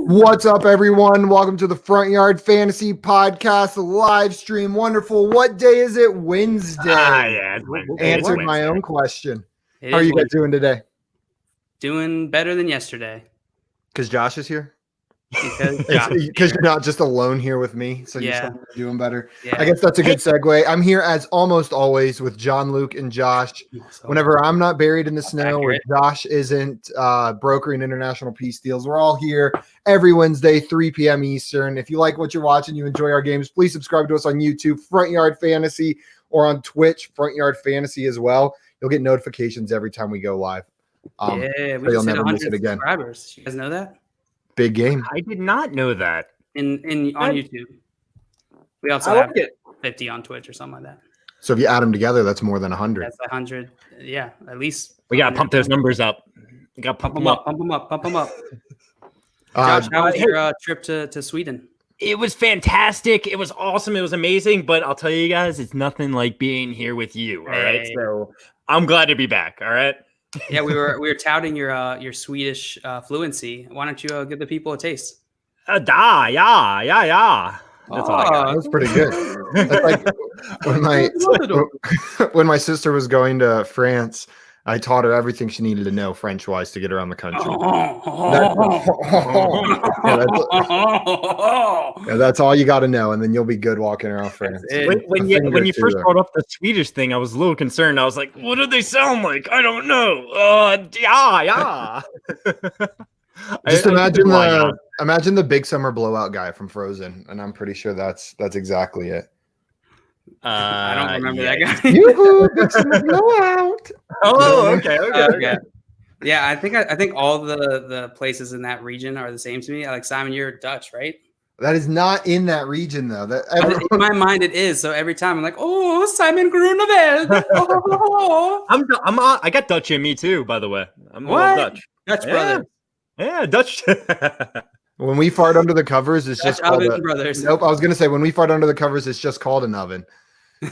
What's up, everyone? Welcome to the Front Yard Fantasy Podcast live stream. Wonderful. What day is it? Wednesday. Yeah, Answered my own question. It How are is you guys doing today? doing better than yesterday. Because Josh is here? Because Because you're not just alone here with me, so Yeah. you're doing better. Yeah. I guess that's a good segue. I'm here as almost always with John, Luke, and Josh. Whenever I'm not buried in the snow or Josh isn't brokering international peace deals, we're all here every Wednesday, 3 p.m. Eastern. If you like what you're watching, you enjoy our games, please subscribe to us on YouTube, Front Yard Fantasy, or on Twitch, Front Yard Fantasy as well. You'll get notifications every time we go live. we so you'll just hit never miss 100 it again. subscribers. You guys know that? Big game. I did not know that. On YouTube. We also I have like it. 50 on Twitch or something like that. So if you add them together, that's more than 100. That's 100. Yeah, at least. We gotta pump those numbers up. We gotta Pump them up. Pump them up. Pump them up. Uh, Josh, how was your trip to Sweden? It was fantastic. It was awesome. It was amazing. But I'll tell you guys, it's nothing like being here with you. All right. Hey. So I'm glad to be back. All right. Yeah, we were touting your Swedish fluency. Why don't you give the people a taste? Yeah. That's all I got. that was pretty good. That's like when my sister was going to France, I taught her everything she needed to know French-wise to get around the country. That's all you got to know, and then you'll be good walking around France. When you first brought up the Swedish thing, I was a little concerned. I was like, what do they sound like? I don't know. Yeah. Just imagine the Big Summer Blowout guy from Frozen, and I'm pretty sure that's exactly it. I don't remember that guy. Yoo-hoo, Big Summer Blowout. Oh, okay. Yeah, I think all the places in that region are the same to me. Like Simon, you're Dutch, right? That is not in that region, though. In my mind, it is. So every time I'm like, oh, Simon Grunewald. Oh. I got Dutch in me too, by the way. I'm What? Dutch. Dutch brother. Yeah, Dutch. When we fart under the covers, it's just Dutch called oven brothers. Nope, I was gonna say when we fart under the covers, it's just called an oven. They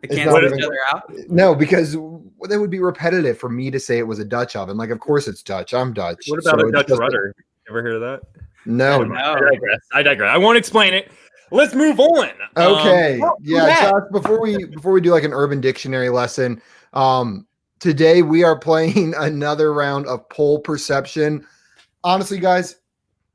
It's cancel not each even- other out. No, because that would be repetitive for me to say it was a Dutch oven. Like, of course it's Dutch. I'm Dutch. What about So a it's Dutch just- rudder? Ever heard of that? No. No. I digress. I won't explain it. Let's move on. Okay. Josh, before we do like an Urban Dictionary lesson, today we are playing another round of poll perception. Honestly, guys,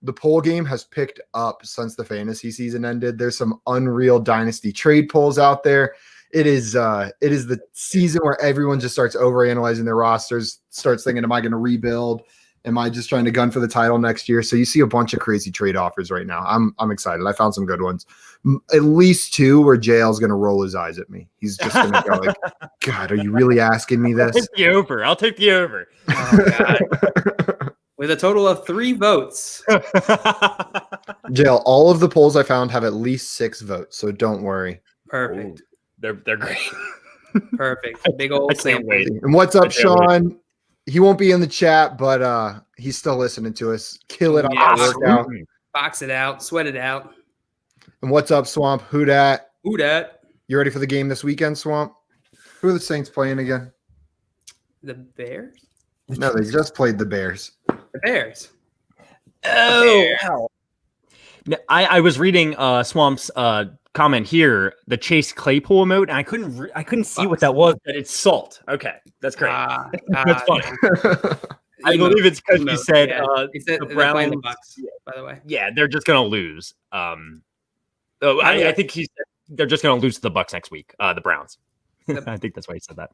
the poll game has picked up since the fantasy season ended. There's some unreal dynasty trade polls out there. It is the season where everyone just starts overanalyzing their rosters, starts thinking, am I going to rebuild? Am I just trying to gun for the title next year? So you see a bunch of crazy trade offers right now. I'm excited. I found some good ones. At least two where JL's going to roll his eyes at me. He's just going to go like, God, are you really asking me I'll this? take the over. I'll take the over. Oh, God. With a total of 3 votes. JL, all of the polls I found have at least 6 votes, so don't worry. Perfect. They're great. Perfect. Big old I can't sample. wait. And what's up, I can't wait. Sean? He won't be in the chat, but he's still listening to us. Kill it on Yeah. the workout. Box it out. Sweat it out. And what's up, Swamp? Who dat? Who dat? You ready for the game this weekend, Swamp? Who are the Saints playing again? The Bears? No, they just played the Bears. The Bears. Oh, no, I was reading Swamp's comment here, the Chase Claypool emote, and I couldn't see what that was, but it's salt. Okay, that's great. That's funny. I believe it's because you said he said the they're playing the Browns. Bucks, by the way. Yeah, they're just gonna lose. I think he said they're just gonna lose to the Bucks next week. The Browns. I think that's why he said that.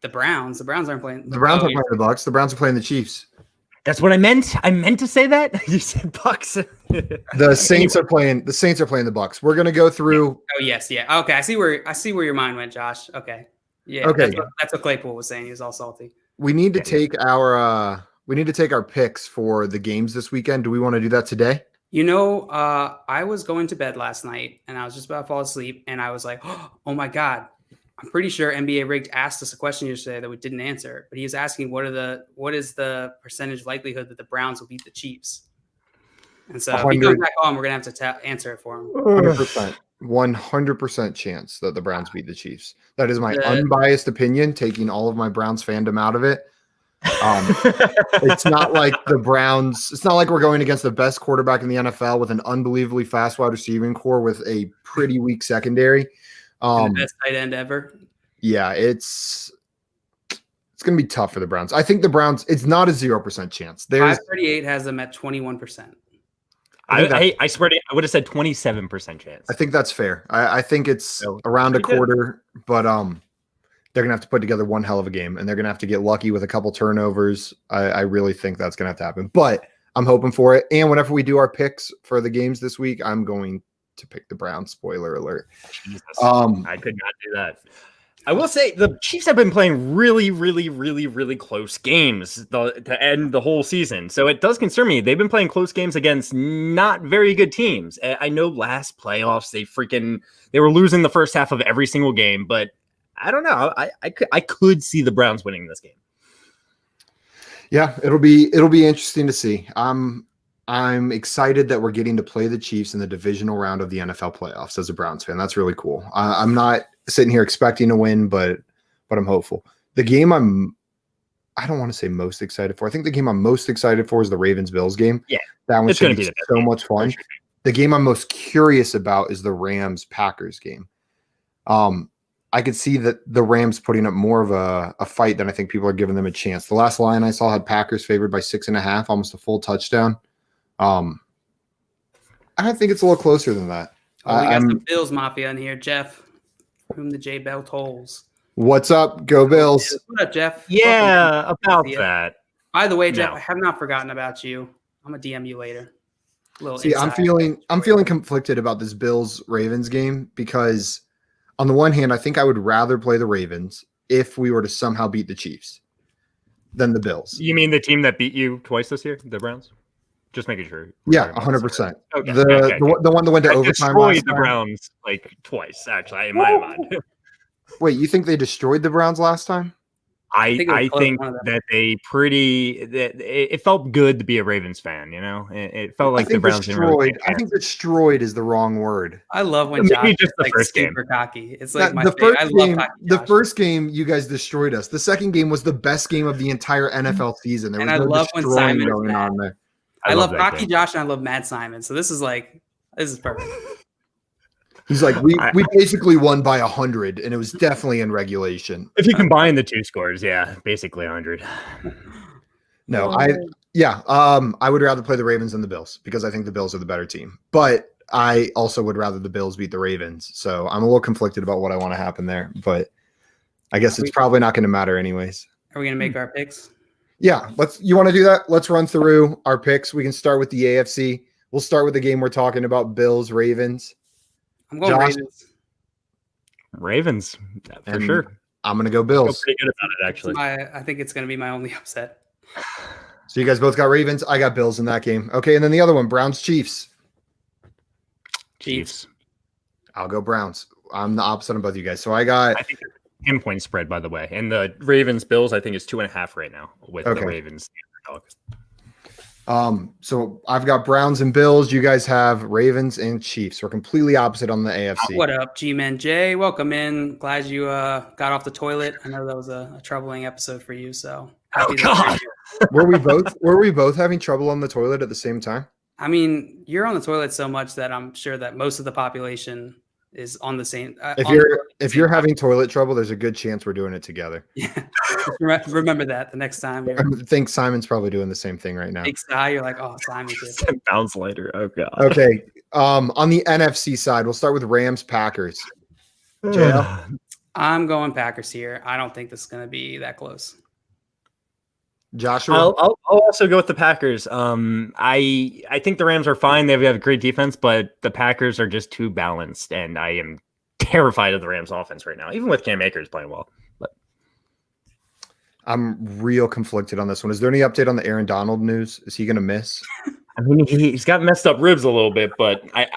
The Browns aren't playing. The Browns are playing the Bucks. The Browns are playing the Chiefs. That's what I meant. I meant to say that. You said Bucks. The Saints are playing. The Saints are playing the Bucks. We're gonna go through. Oh yes, yeah. Okay, I see where your mind went, Josh. Okay, yeah. Okay. That's what Claypool was saying. He was all salty. We need to take our picks for the games this weekend. Do we want to do that today? You know, I was going to bed last night and I was just about to fall asleep, and I was like, oh my God. I'm pretty sure NBA Rigged asked us a question yesterday that we didn't answer, but he was asking what is the percentage likelihood that the Browns will beat the Chiefs? And so if he comes back on, we're gonna have to answer it for him. 100% chance that the Browns beat the Chiefs. That is my unbiased opinion, taking all of my Browns fandom out of it. It's not like the Browns. It's not like we're going against the best quarterback in the NFL with an unbelievably fast wide receiving core with a pretty weak secondary. And the best tight end ever. Yeah, it's going to be tough for the Browns. I think the Browns. It's not a 0% chance. There's 538 has them at 21%. I swear to you, I would have said 27% chance. I think that's fair. I think it's around a quarter, but they're gonna have to put together one hell of a game, and they're gonna have to get lucky with a couple turnovers. I really think that's gonna have to happen, but I'm hoping for it. And whenever we do our picks for the games this week, I'm going to pick the Browns. Spoiler alert. Jesus. I could not do that. I will say the Chiefs have been playing really, really, really, really close games to end the whole season. So it does concern me. They've been playing close games against not very good teams. I know last playoffs they were losing the first half of every single game, but I don't know. I could see the Browns winning this game. Yeah, it'll be interesting to see. I'm excited that we're getting to play the Chiefs in the divisional round of the NFL playoffs as a Browns fan. That's really cool. I'm not sitting here expecting to win, but I'm hopeful. The game I don't want to say most excited for. I think the game I'm most excited for is the Ravens-Bills game. Yeah, that one's going to be so much fun. Sure. The game I'm most curious about is the Rams-Packers game. I could see that the Rams putting up more of a fight than I think people are giving them a chance. The last line I saw had Packers favored by 6.5, almost a full touchdown. I think it's a little closer than that. We got some Bills Mafia in here, Jeff, whom the J Bell tolls. What's up? Go Bills. What up, Jeff? Yeah, about that. By the way, Jeff, I have not forgotten about you. I'm gonna DM you later. I'm feeling conflicted about this Bills Ravens game because on the one hand, I think I would rather play the Ravens if we were to somehow beat the Chiefs than the Bills. You mean the team that beat you twice this year, the Browns? Just making sure. Yeah, 100%. Okay. The one that went to overtime last destroyed the Browns like twice, actually, in my mind. Wait, you think they destroyed the Browns last time? I think that it felt good to be a Ravens fan, you know? It felt like the Browns destroyed. I think destroyed is the wrong word. I love when Josh just the first super cocky. It's like the first game you guys destroyed us. The second game was the best game of the entire NFL season. There was no love when Simon going on there. I love cocky Josh and I love Mad Simon. So this is perfect. He's like, we basically won by 100, and it was definitely in regulation. If you combine the two scores, yeah, basically 100. No, I would rather play the Ravens than the Bills because I think the Bills are the better team. But I also would rather the Bills beat the Ravens. So I'm a little conflicted about what I want to happen there. But I guess it's probably not going to matter anyways. Are we going to make our picks? Yeah, you want to do that? Let's run through our picks. We can start with the AFC. We'll start with the game we're talking about, Bills, Ravens. I'm going Ravens. Ravens, for sure. I'm going to go Bills. I feel pretty good about it, actually. I think it's going to be my only upset. So you guys both got Ravens. I got Bills in that game. Okay, and then the other one, Browns, Chiefs. Chiefs. I'll go Browns. I'm the opposite of both of you guys. So I think 10-point spread, by the way. And the Ravens Bills, I think, is 2.5 right now with the Ravens. So I've got Browns and Bills. You guys have Ravens and Chiefs. We're completely opposite on the AFC. What up, G-Man Jay? Welcome in. Glad you got off the toilet. I know that was a troubling episode for you. So happy God. Were we both having trouble on the toilet at the same time? I mean, you're on the toilet so much that I'm sure that most of the population is on the same. If you're having toilet trouble, there's a good chance we're doing it together. Yeah, remember that the next time. I think Simon's probably doing the same thing right now. Big sigh. You're like, oh, Simon. 10 pounds later. Oh god. Okay. On the NFC side, we'll start with Rams Packers. JL? I'm going Packers here. I don't think this is going to be that close. Joshua, I'll also go with the Packers. I think the Rams are fine. They have a great defense, but the Packers are just too balanced, and I am terrified of the Rams offense right now, even with Cam Akers playing well. But I'm real conflicted on this one. Is there any update on the Aaron Donald news? Is he going to miss? I mean, he's got messed up ribs a little bit, but I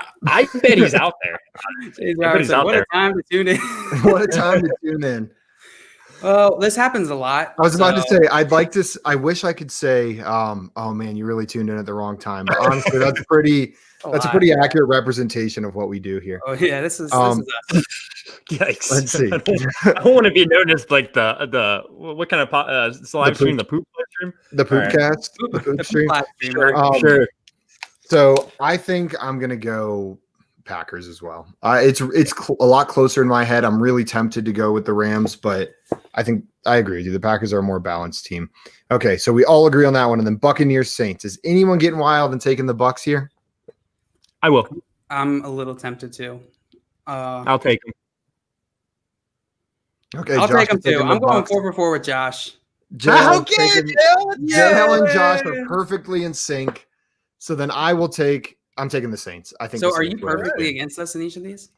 bet he's out there. What a time to tune in. What a time to tune in. Well, this happens a lot. I was about to say, I wish I could say, oh man, you really tuned in at the wrong time. But honestly, that's a pretty accurate representation of what we do here. Oh yeah, this is us. Yikes. Let's see. I don't want to be known as like the what kind of live stream, the poop stream? The All right. Poopcast, the Poop stream. Live stream, right? Um, So I think I'm gonna go Packers as well. It's a lot closer in my head. I'm really tempted to go with the Rams, but I think I agree with you. The Packers are a more balanced team. Okay, so we all agree on that one. And then Buccaneers Saints. Is anyone getting wild and taking the Bucks here? I will. I'm a little tempted to. I'll take him. Okay, I'll Josh take them is taking too. the I'm going Bucks. 4 for 4 with Josh. Jalen Okay, taking- Jalen. Jalen and Josh Yay! are perfectly in sync. So then I'm taking the Saints. I think. So the are Saints you will. perfectly against us in each of these?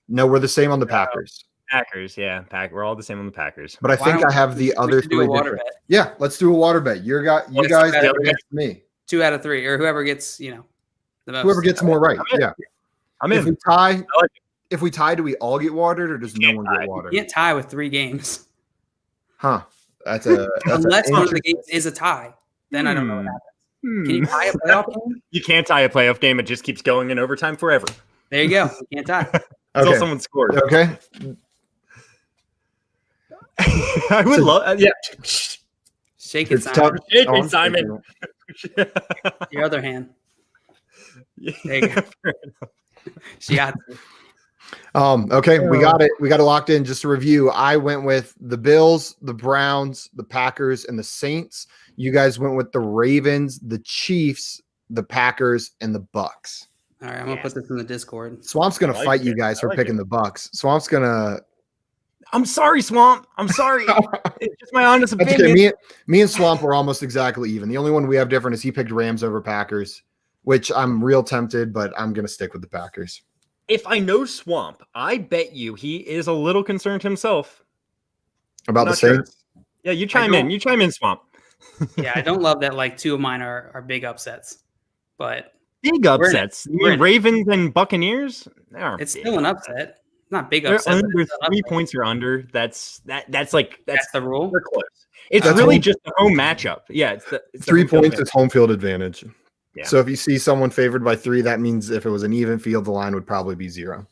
No, we're the same on the Packers. Packers, yeah. We're all the same on the Packers. But I Why think don't I have the we other should do three. a water different- bet. Yeah, let's do a water bet. You guys What's are the bet? against me. 2 out of 3, or whoever gets, the most. Whoever gets more right. I'm in. Yeah. I'm If we in. tie, I like if we tie, do we all get watered, or does no can't one tie. get You watered? can't tie with 3 games. Huh? That's a Unless one of the interesting- games is a tie. Then I don't know what happens. Hmm. Can you tie a playoff game? You can't tie a playoff game. It just keeps going in overtime forever There you go. You can't tie. until Okay. someone scores. Okay. I would love. Yeah. Shake it, It's Simon. tough. Shake Oh, it, I'm Simon. taking Your other hand. There you go. She got it. Okay, we got it. We got it locked in. Just to review, I went with the Bills, the Browns, the Packers, and the Saints. You guys went with the Ravens, the Chiefs, the Packers, and the Bucks. All right, I'm going to put this in the Discord. Swamp's gonna I like fight you it. guys I for like picking the Bucks. Swamp's gonna. I'm sorry, Swamp. I'm sorry. It's just my honest That's opinion. okay. Me and Swamp are almost exactly even. The only one we have different is he picked Rams over Packers, which I'm real tempted, but I'm gonna stick with the Packers. If I know Swamp, I bet you he is a little concerned himself. About the Not sure. Saints. Yeah, you chime in. You chime in, Swamp. Yeah, I don't love that. Like 2 of mine are big upsets, but Big We're in it. upsets. You We're mean in it. Ravens and Buccaneers? They aren't it's big still an upsets. upset. Not big They're upset. but under it's an 3 upset. points or under. That's That's the the rule. they're close. It's That's really home- just a home matchup. Yeah, it's the 3 home field points advantage. is home field advantage. Yeah. So if you see someone favored by 3, that means if it was an even field, the line would probably be 0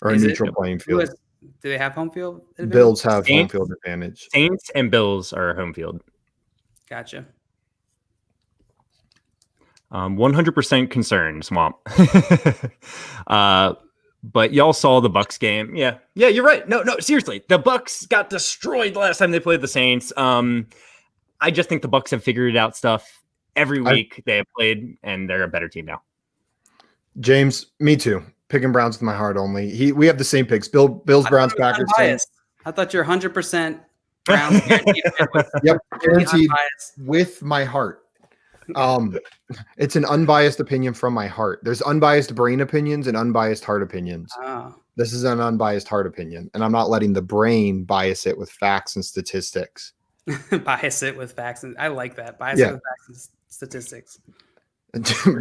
or a Is it- neutral playing Who field. has- do they have home field? advantage? Bills have home Saints. field advantage. Saints and Bills are home field. Gotcha. 100% concerned, Swamp. But y'all saw the Bucks game. Yeah, you're right. No, seriously, the Bucks got destroyed last time they played the Saints. I just think the Bucks have figured out stuff every week they have played, and they're a better team now. James, me too. Picking Browns with my heart only. We have the same picks. Bills, Browns, I thought it was Packers. Saints. unbiased. I thought you're 100% Browns. guaranteed to win. Yep, Very guaranteed unbiased. with my heart. It's an unbiased opinion from my heart. There's unbiased brain opinions and unbiased heart opinions. Oh, This is an unbiased heart opinion, and I'm not letting the brain bias it with facts and statistics. bias it with facts. And I like that. Bias Yeah. it with facts and statistics.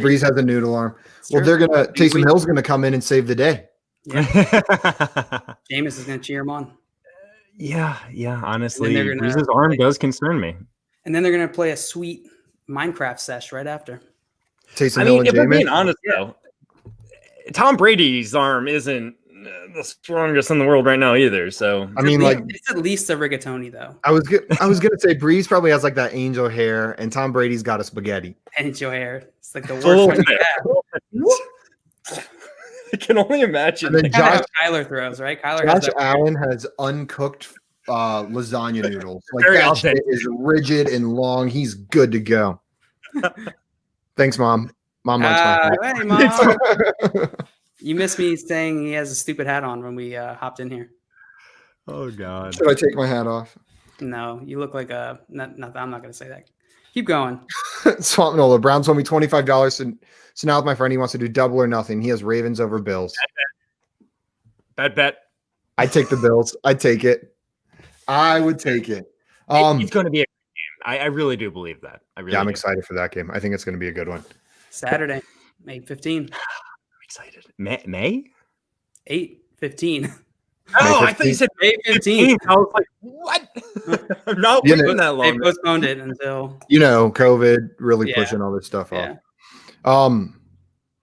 Breeze has a noodle arm. It's Well, true. they're gonna Taysom Hill's gonna come in and save the day. Jameis is going to cheer him on. yeah. Honestly, they're gonna- Breeze's arm does concern me. And then they're going to play a sweet Minecraft sesh right after. Taysom I Hill mean, and if we're being Jameis. honest, though, Tom Brady's arm isn't the strongest in the world right now either. So I mean, like It's at least a rigatoni, though. I was gonna say, Breeze probably has like that angel hair, and Tom Brady's got a spaghetti. And your hair. It's like the worst Full one you hair. have. I can only imagine. And then Kind of Josh how Kyler throws, right? Kyler has Josh that Allen has uncooked lasagna noodles. Like Very that shit authentic. is rigid and long. He's good to go. Thanks, Mom. Mom likes my hey, Mom. hat. You missed me saying he has a stupid hat on when we hopped in here. Oh God. Should I take my hat off? No, you look like a. I'm not going to say that. Keep going. Swamp Nola. Browns told me $25. So now with my friend, he wants to do double or nothing. He has Ravens over Bills. Bad bet. I'd take the Bills. I'd take it. I would take it. It's going to be a great game. I really do believe that. I really Yeah, I'm do. excited for that game. I think it's going to be a good one. Saturday, 8:15. I'm excited. May? 8:15. Oh, I thought you said 8:15. I was like, what? I'm not You waiting know, that They long. postponed it until. You know, COVID really Yeah. pushing all this stuff Yeah. off.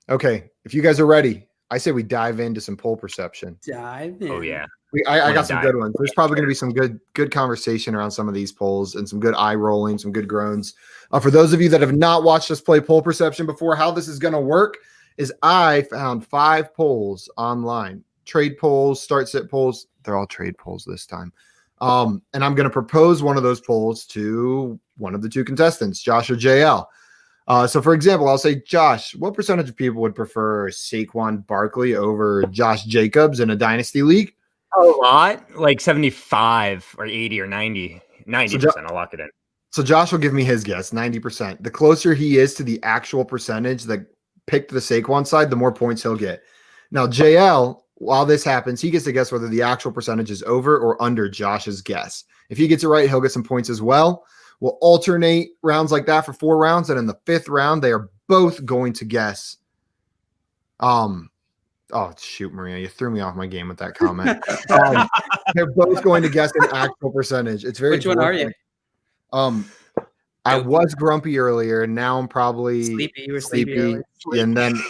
Okay. If you guys are ready, I say we dive into some poll perception. Dive in. Oh yeah. I got some good ones. There's probably going to be some good conversation around some of these polls and some good eye rolling, some good groans. For those of you that have not watched us play poll perception before, how this is going to work is I found 5 polls online. Trade polls, start sit polls. They're all trade polls this time. And I'm going to propose one of those polls to one of the 2 contestants, Josh or JL. So, for example, I'll say, Josh, what percentage of people would prefer Saquon Barkley over Josh Jacobs in a dynasty league? A lot, like 75 or 80 or 90. 90%. I'll lock it in. So Josh will give me his guess, 90%. The closer he is to the actual percentage that picked the Saquon side, the more points he'll get. Now, JL, while this happens, he gets to guess whether the actual percentage is over or under Josh's guess. If he gets it right, he'll get some points as well. We'll alternate rounds like that for 4 rounds, and in the 5th round, they are both going to guess. Oh, shoot, Maria, you threw me off my game with that comment. They're both going to guess an actual percentage. It's very. Which one are you? I was grumpy earlier, and now I'm probably sleepy. You were sleepy. And then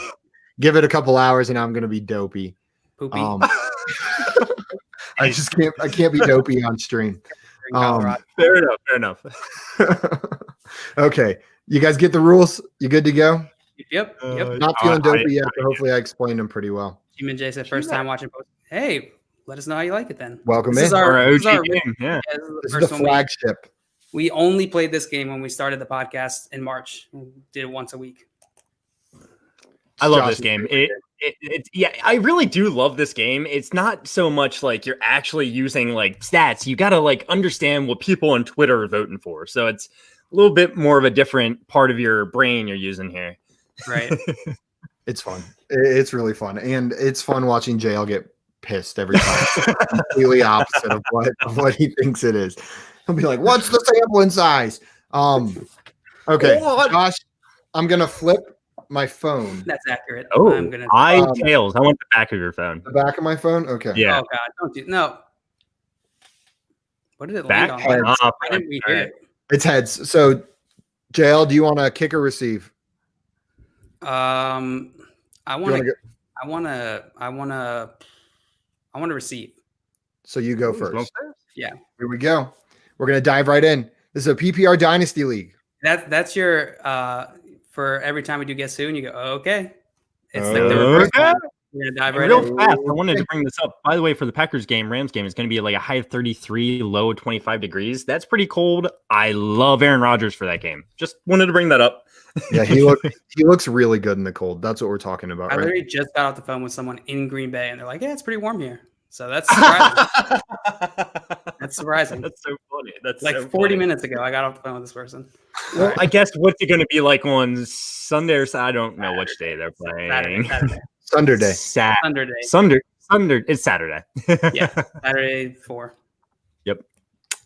give it a couple hours, and I'm going to be dopey. Poopy. I just can't. I can't be dopey on stream. Fair enough. Okay, you guys get the rules. You good to go? Yep. Not feeling dopey yet, but hopefully I explained them pretty well. Jim and Jay said first time watching post. Hey, let us know how you like it then. Welcome this in. Is our OG game. Yeah. This is the flagship. We only played this game when we started the podcast in March. We did it once a week. I love this game. Yeah, I really do love this game. It's not so much like you're actually using like stats. You got to like understand what people on Twitter are voting for. So it's a little bit more of a different part of your brain you're using here. Right. It's fun. It's really fun. And it's fun watching JL get pissed every time. Completely opposite of what he thinks it is. He'll be like, what's the sampling size? Okay, Josh, I'm going to flip my phone. That's accurate. Oh, I'm gonna tails. I want the back of your phone. The back of my phone? Okay. Yeah. Oh God, don't do no. What did it Back? land on? Oh, Why didn't we hear it? It's heads. So, JL, do you want to kick or receive? I want to receive. So you go first. Yeah. Here we go. We're going to dive right in. This is a PPR Dynasty League. That's your for every time we do Guess Who, and you go, oh, okay. It's like the Okay. reverse one. We're gonna dive right Real in. fast, I wanted to bring this up. By the way, for the Packers game, Rams game, it's going to be like a high of 33, low of 25 degrees. That's pretty cold. I love Aaron Rodgers for that game. Just wanted to bring that up. Yeah, he looks really good in the cold. That's what we're talking about, I right? literally just got off the phone with someone in Green Bay, and they're like, "Yeah, it's pretty warm here." So that's surprising. That's surprising. That's so funny. That's like so 40 funny. minutes ago, I got off the phone with this person. Well, I guess what's it going to be like on Sunday or Saturday? I don't know which day they're playing. Saturday. Sunday. Sunday. It's Saturday. Yeah, Saturday 4. Yep.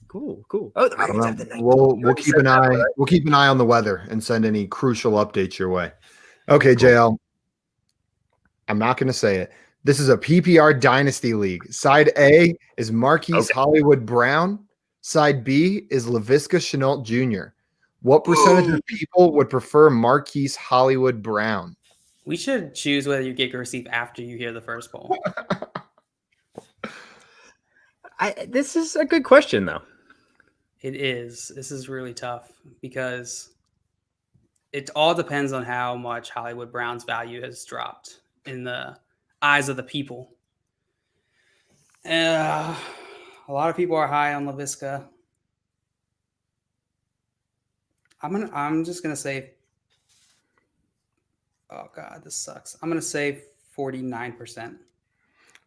Cool. Oh, I don't know. We'll keep an eye. We'll keep an eye on the weather and send any crucial updates your way. Okay, JL. I'm not going to say it. This is a PPR Dynasty League. Side A is Marquise Hollywood Brown. Side B is Laviska Shenault Jr. What percentage of people would prefer Marquise Hollywood Brown? We should choose whether you get or receive after you hear the first poll. This is a good question, though. It is. This is really tough because it all depends on how much Hollywood Brown's value has dropped in the eyes of the people. A lot of people are high on Laviska. I'm just gonna say. Oh God, this sucks. I'm gonna say 49%.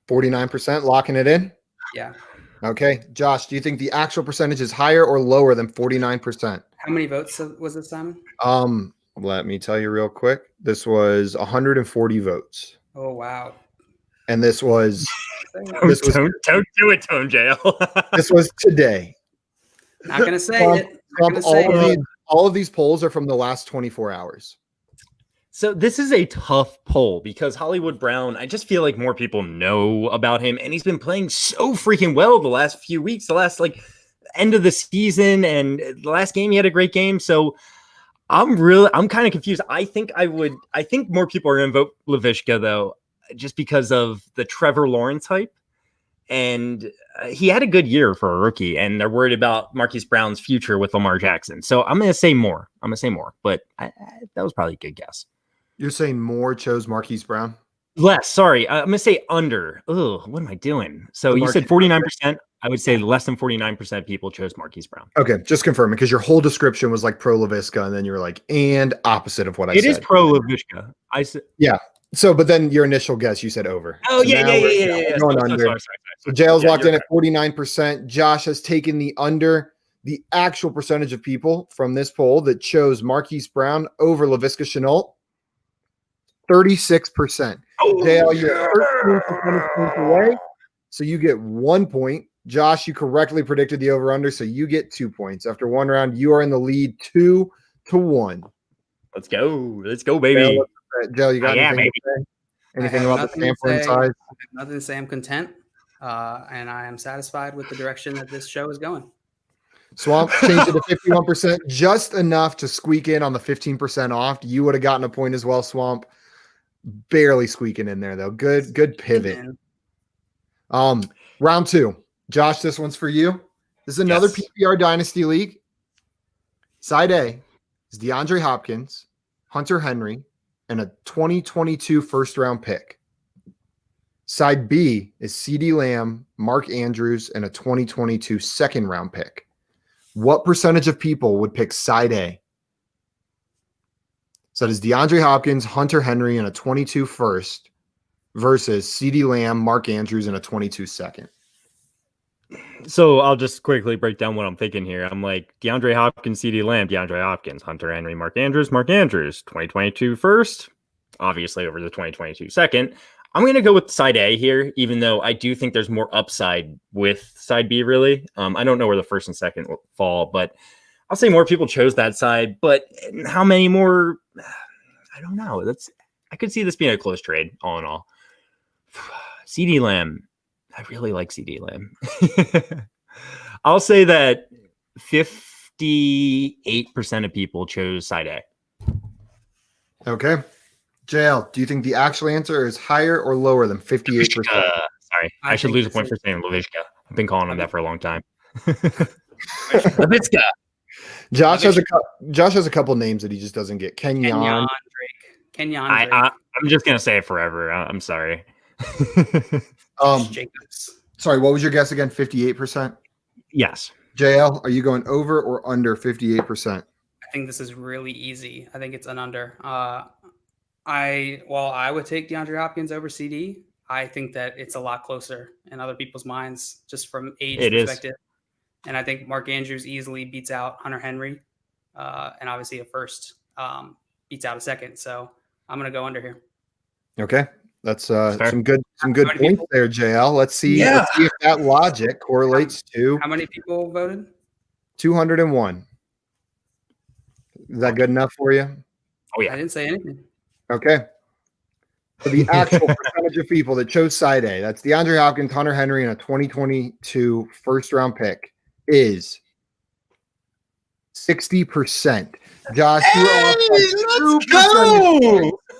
49%, locking it in? Yeah. Okay. Josh, do you think the actual percentage is higher or lower than 49%? How many votes was it, Simon? Let me tell you real quick. This was 140 votes. Oh wow. And this was Don't do it, Tone Jail. this was today. Not gonna say it. Not gonna say All of these polls are from the last 24 hours. So this is a tough poll because Hollywood Brown, I just feel like more people know about him, and he's been playing so freaking well the last few weeks, the last like end of the season, and the last game he had a great game. So I'm kind of confused. I think more people are going to vote Laviska though, just because of the Trevor Lawrence hype. and he had a good year for a rookie, and they're worried about Marquise Brown's future with Lamar Jackson. So I'm going to say more. But that was probably a good guess. You're saying more chose Marquise Brown? Less. Sorry, I'm going to say under. Oh, what am I doing? So you said 49%. I would say less than 49% of people chose Marquise Brown. Okay, just confirming, because your whole description was like pro Laviska, and then you were like, and opposite of what I said. It is pro Laviska. I said, yeah. So, but then your initial guess, you said over. Oh, so yeah. Going under. Sorry. So Jail's locked in at 49%. Josh has taken the under. The actual percentage of people from this poll that chose Marquise Brown over Laviska Shenault, 36%. Jail, you're 13 percentage points away, so you get 1 point. Josh, you correctly predicted the over-under, so you get 2 points. After one round, you are in the lead 2-1. Let's go, baby. Joe, you got anything to say? Anything about the sampling size? I have nothing to say. I'm content, and I am satisfied with the direction that this show is going. Swamp changed it to 51%, just enough to squeak in on the 15% off. You would have gotten a point as well, Swamp. Barely squeaking in there, though. Good pivot. Round 2. Josh, this one's for you. This is another PPR Dynasty League. Side A is DeAndre Hopkins, Hunter Henry, and a 2022 first-round pick. Side B is CeeDee Lamb, Mark Andrews, and a 2022 second-round pick. What percentage of people would pick side A? So that is DeAndre Hopkins, Hunter Henry, and a 22 first versus CeeDee Lamb, Mark Andrews, and a 22 second. So I'll just quickly break down what I'm thinking here. I'm like DeAndre Hopkins, CeeDee Lamb, DeAndre Hopkins, Hunter Henry, Mark Andrews, 2022 first, obviously over the 2022 second. I'm going to go with side A here, even though I do think there's more upside with side B, really. I don't know where the first and second will fall, but I'll say more people chose that side. But how many more? I don't know. I could see this being a close trade, all in all. CeeDee Lamb. I really like CeeDee Lamb. I'll say that 58% of people chose side A. Okay. JL, do you think the actual answer is higher or lower than 58%? Sorry, I should lose a point for saying Laviska. I've been calling him that for a long time. Laviska. Josh has a couple names that he just doesn't get. Kenyon Drake. I'm just gonna say it forever. I'm sorry. Jacobs. Sorry, what was your guess again? 58%? Yes. JL, are you going over or under 58%? I think this is really easy. I think it's an under. I would take DeAndre Hopkins over CD. I think that it's a lot closer in other people's minds, just from age perspective. And I think Mark Andrews easily beats out Hunter Henry, and obviously a first beats out a second. So I'm going to go under here. Okay, that's some good points there, JL. Let's see if that logic correlates to how many people voted. 201. Is that good enough for you? Oh yeah, I didn't say anything. Okay. So the actual percentage of people that chose side A, that's DeAndre Hopkins, Hunter Henry, and a 2022 first-round pick, is 60%. Josh, you're off by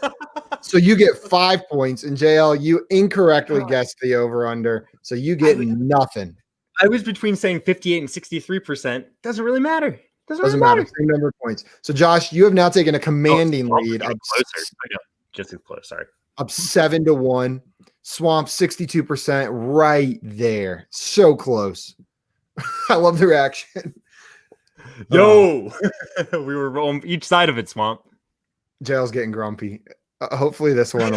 2%. So you get 5 points. And JL, you incorrectly guessed the over-under, so you get nothing. I was between saying 58 and 63%. Doesn't really matter. Doesn't matter. Same number of points. So Josh, you have now taken a commanding lead. Just as close. Sorry. Up 7-1. Swamp 62%, right there. So close. I love the reaction. Yo, we were on each side of it, Swamp. Jail's getting grumpy. Hopefully this one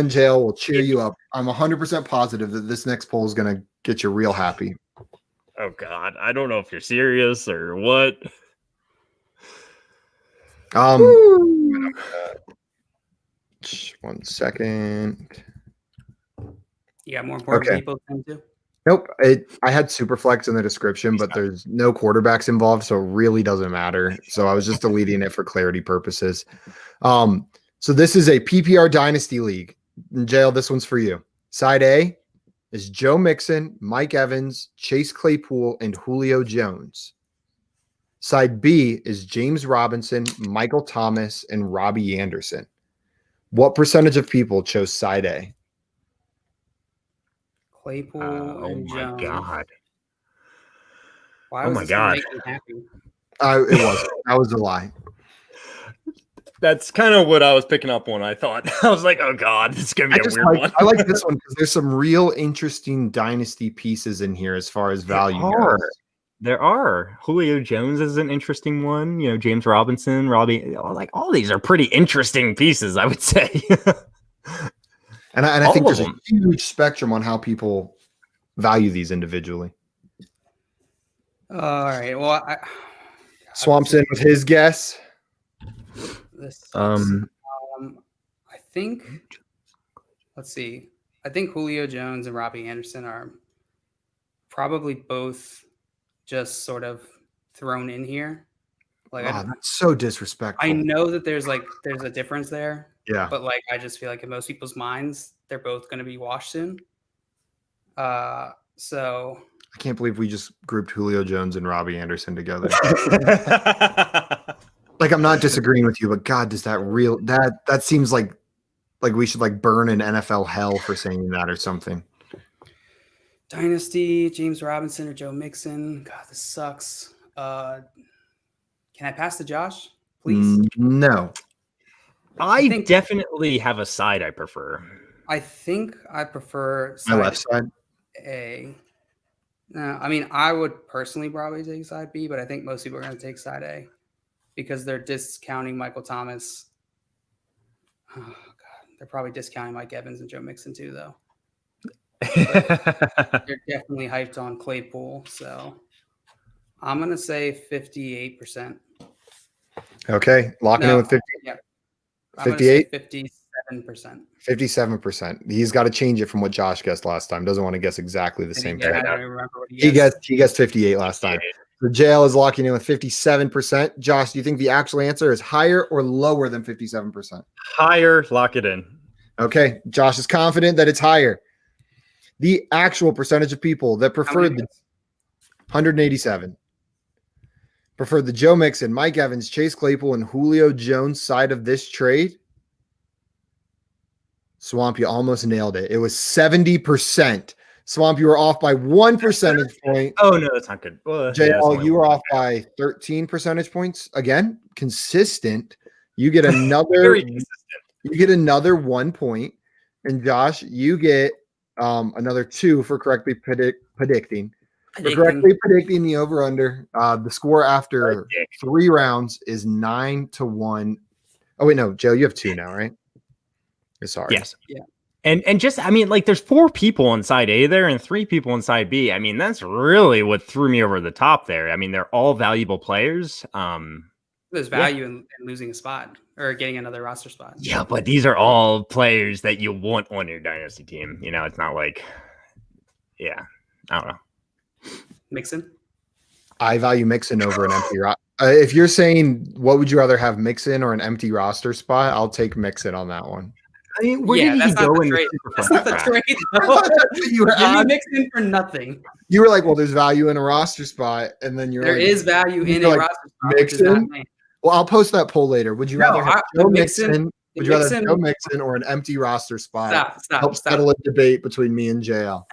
Jail will cheer you up. I'm 100% positive that this next poll is going to get you real happy. Oh God, I don't know if you're serious or what. 1 second. You got more important people than too? Nope. I had Superflex in the description, but there's no quarterbacks involved, so it really doesn't matter. So I was just deleting it for clarity purposes. So this is a PPR Dynasty League. In Jail, this one's for you. Side A is Joe Mixon, Mike Evans, Chase Claypool, and Julio Jones. Side B is James Robinson, Michael Thomas, and Robbie Anderson. What percentage of people chose side A? Claypool Oh and my Jones. god. Why Oh was my this gonna God. make me happy? It was. That was a lie. That's kind of what I was picking up on. I thought I was like, "Oh God, this is gonna be a weird one." I like this one because there's some real interesting dynasty pieces in here as far as value goes. There are. Julio Jones is an interesting one. You know, James Robinson, Robbie. Like all these are pretty interesting pieces, I would say. And I All think of there's a them. huge spectrum on how people value these individually. All right. Well, Swamps in with his guess. this sucks. I think. Let's see. I think Julio Jones and Robbie Anderson are probably both just sort of thrown in here. Like Oh, that's so disrespectful. I know that there's a difference there, Yeah. but like I just feel like in most people's minds they're both going to be washed soon. So I can't believe we just grouped Julio Jones and Robbie Anderson together. Like, I'm not disagreeing with you, but God, does that seems like we should like burn in NFL hell for saying that or something. Dynasty, James Robinson or Joe Mixon. God, this sucks. Can I pass to Josh, please? No. I think- definitely have a side I prefer. I think I prefer My side left side. A. No, I mean, I would personally probably take side B, but I think most people are going to take side A because they're discounting Michael Thomas. Oh, God. They're probably discounting Mike Evans and Joe Mixon too, though. They're definitely hyped on Claypool. So I'm going to say 58%. Okay. Locking in with 50. Yeah. 58? 57%. 57%. He's got to change it from what Josh guessed last time. Doesn't want to guess exactly the same I thing. don't even remember what He guessed 58 last time. So Jail is locking in with 57%. Josh, do you think the actual answer is higher or lower than 57%? Higher, lock it in. Okay. Josh is confident that it's higher. The actual percentage of people that preferred the 187 preferred the Joe Mixon, Mike Evans, Chase Claypool, and Julio Jones side of this trade. Swamp, you almost nailed it. It was 70%. Swamp, you were off by 1 percentage point. Oh no, that's not good. Well, JL, you were off by 13 percentage points. Again, consistent. You get another Very consistent. You get another 1 point. And Josh, you get another 2 for correctly predicting. For correctly predicting the over-under. The score after 3 rounds is 9-1. Oh, wait, no, Joe, you have 2 now, right? Sorry. Yes. Yeah. And just, I mean, like there's 4 people on side A there and 3 people on side B. I mean, that's really what threw me over the top there. I mean, they're all valuable players. There's value in losing a spot or getting another roster spot. Yeah, but these are all players that you want on your dynasty team. You know, it's not like, I don't know. Mixon? I value Mixon over an empty roster. If you're saying what would you rather have, Mixon or an empty roster spot, I'll take Mixon on that one. I mean, where did he that's not go the in the trade. Superflex That's not the draft? trade, though. you, were Give me on- Mixon for nothing. you were like, well, there's value in a roster spot. And then There like, is value in you're a like, roster spot, which is not Mixon? me. Well, I'll post that poll later. Would you No, rather have the Joe Mixon- Mixon? the Would you rather have Mixon- Joe Mixon or an empty roster spot? Help Stop. settle a debate between me and JL.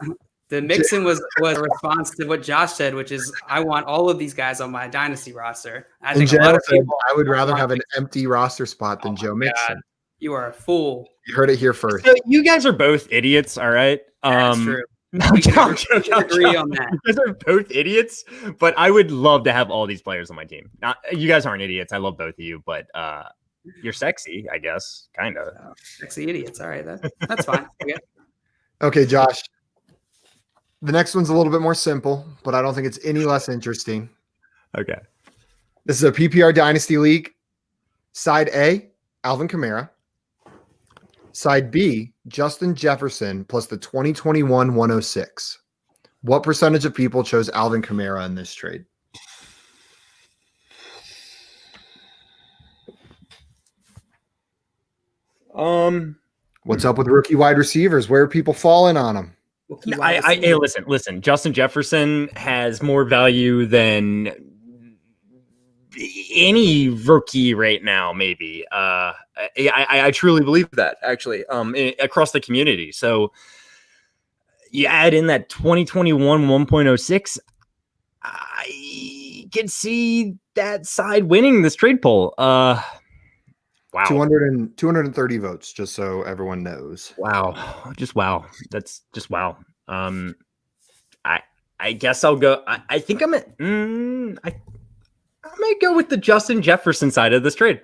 The Mixon was a response to what Josh said, which is I want all of these guys on my dynasty roster. I And think a lot JL of said, people I would rather want have an Mixon. empty roster spot than Oh Joe my Mixon. God. You are a fool. You heard it here first. So you guys are both idiots, all right? That's true. No, We can I'm agree on that. You guys are both idiots, but I would love to have all these players on my team. Not, you guys aren't idiots. I love both of you, but you're sexy, I guess, kind of. Sexy idiots. All right, that's fine. Okay. Okay, Josh. The next one's a little bit more simple, but I don't think it's any less interesting. Okay. This is a PPR Dynasty League. Side A, Alvin Kamara. Side B, Justin Jefferson plus the 2021 106. What percentage of people chose Alvin Kamara in this trade? What's up with rookie wide receivers? Where are people falling on them? Hey, listen. Justin Jefferson has more value than any rookie right now. Maybe. I truly believe that actually. Across the community. So, you add in that 2021 1.06, I can see that side winning this trade poll. Wow. 230 votes, just so everyone knows. Wow. Just wow. That's just wow. I guess I'll go. I think I'm at I might go with the Justin Jefferson side of this trade.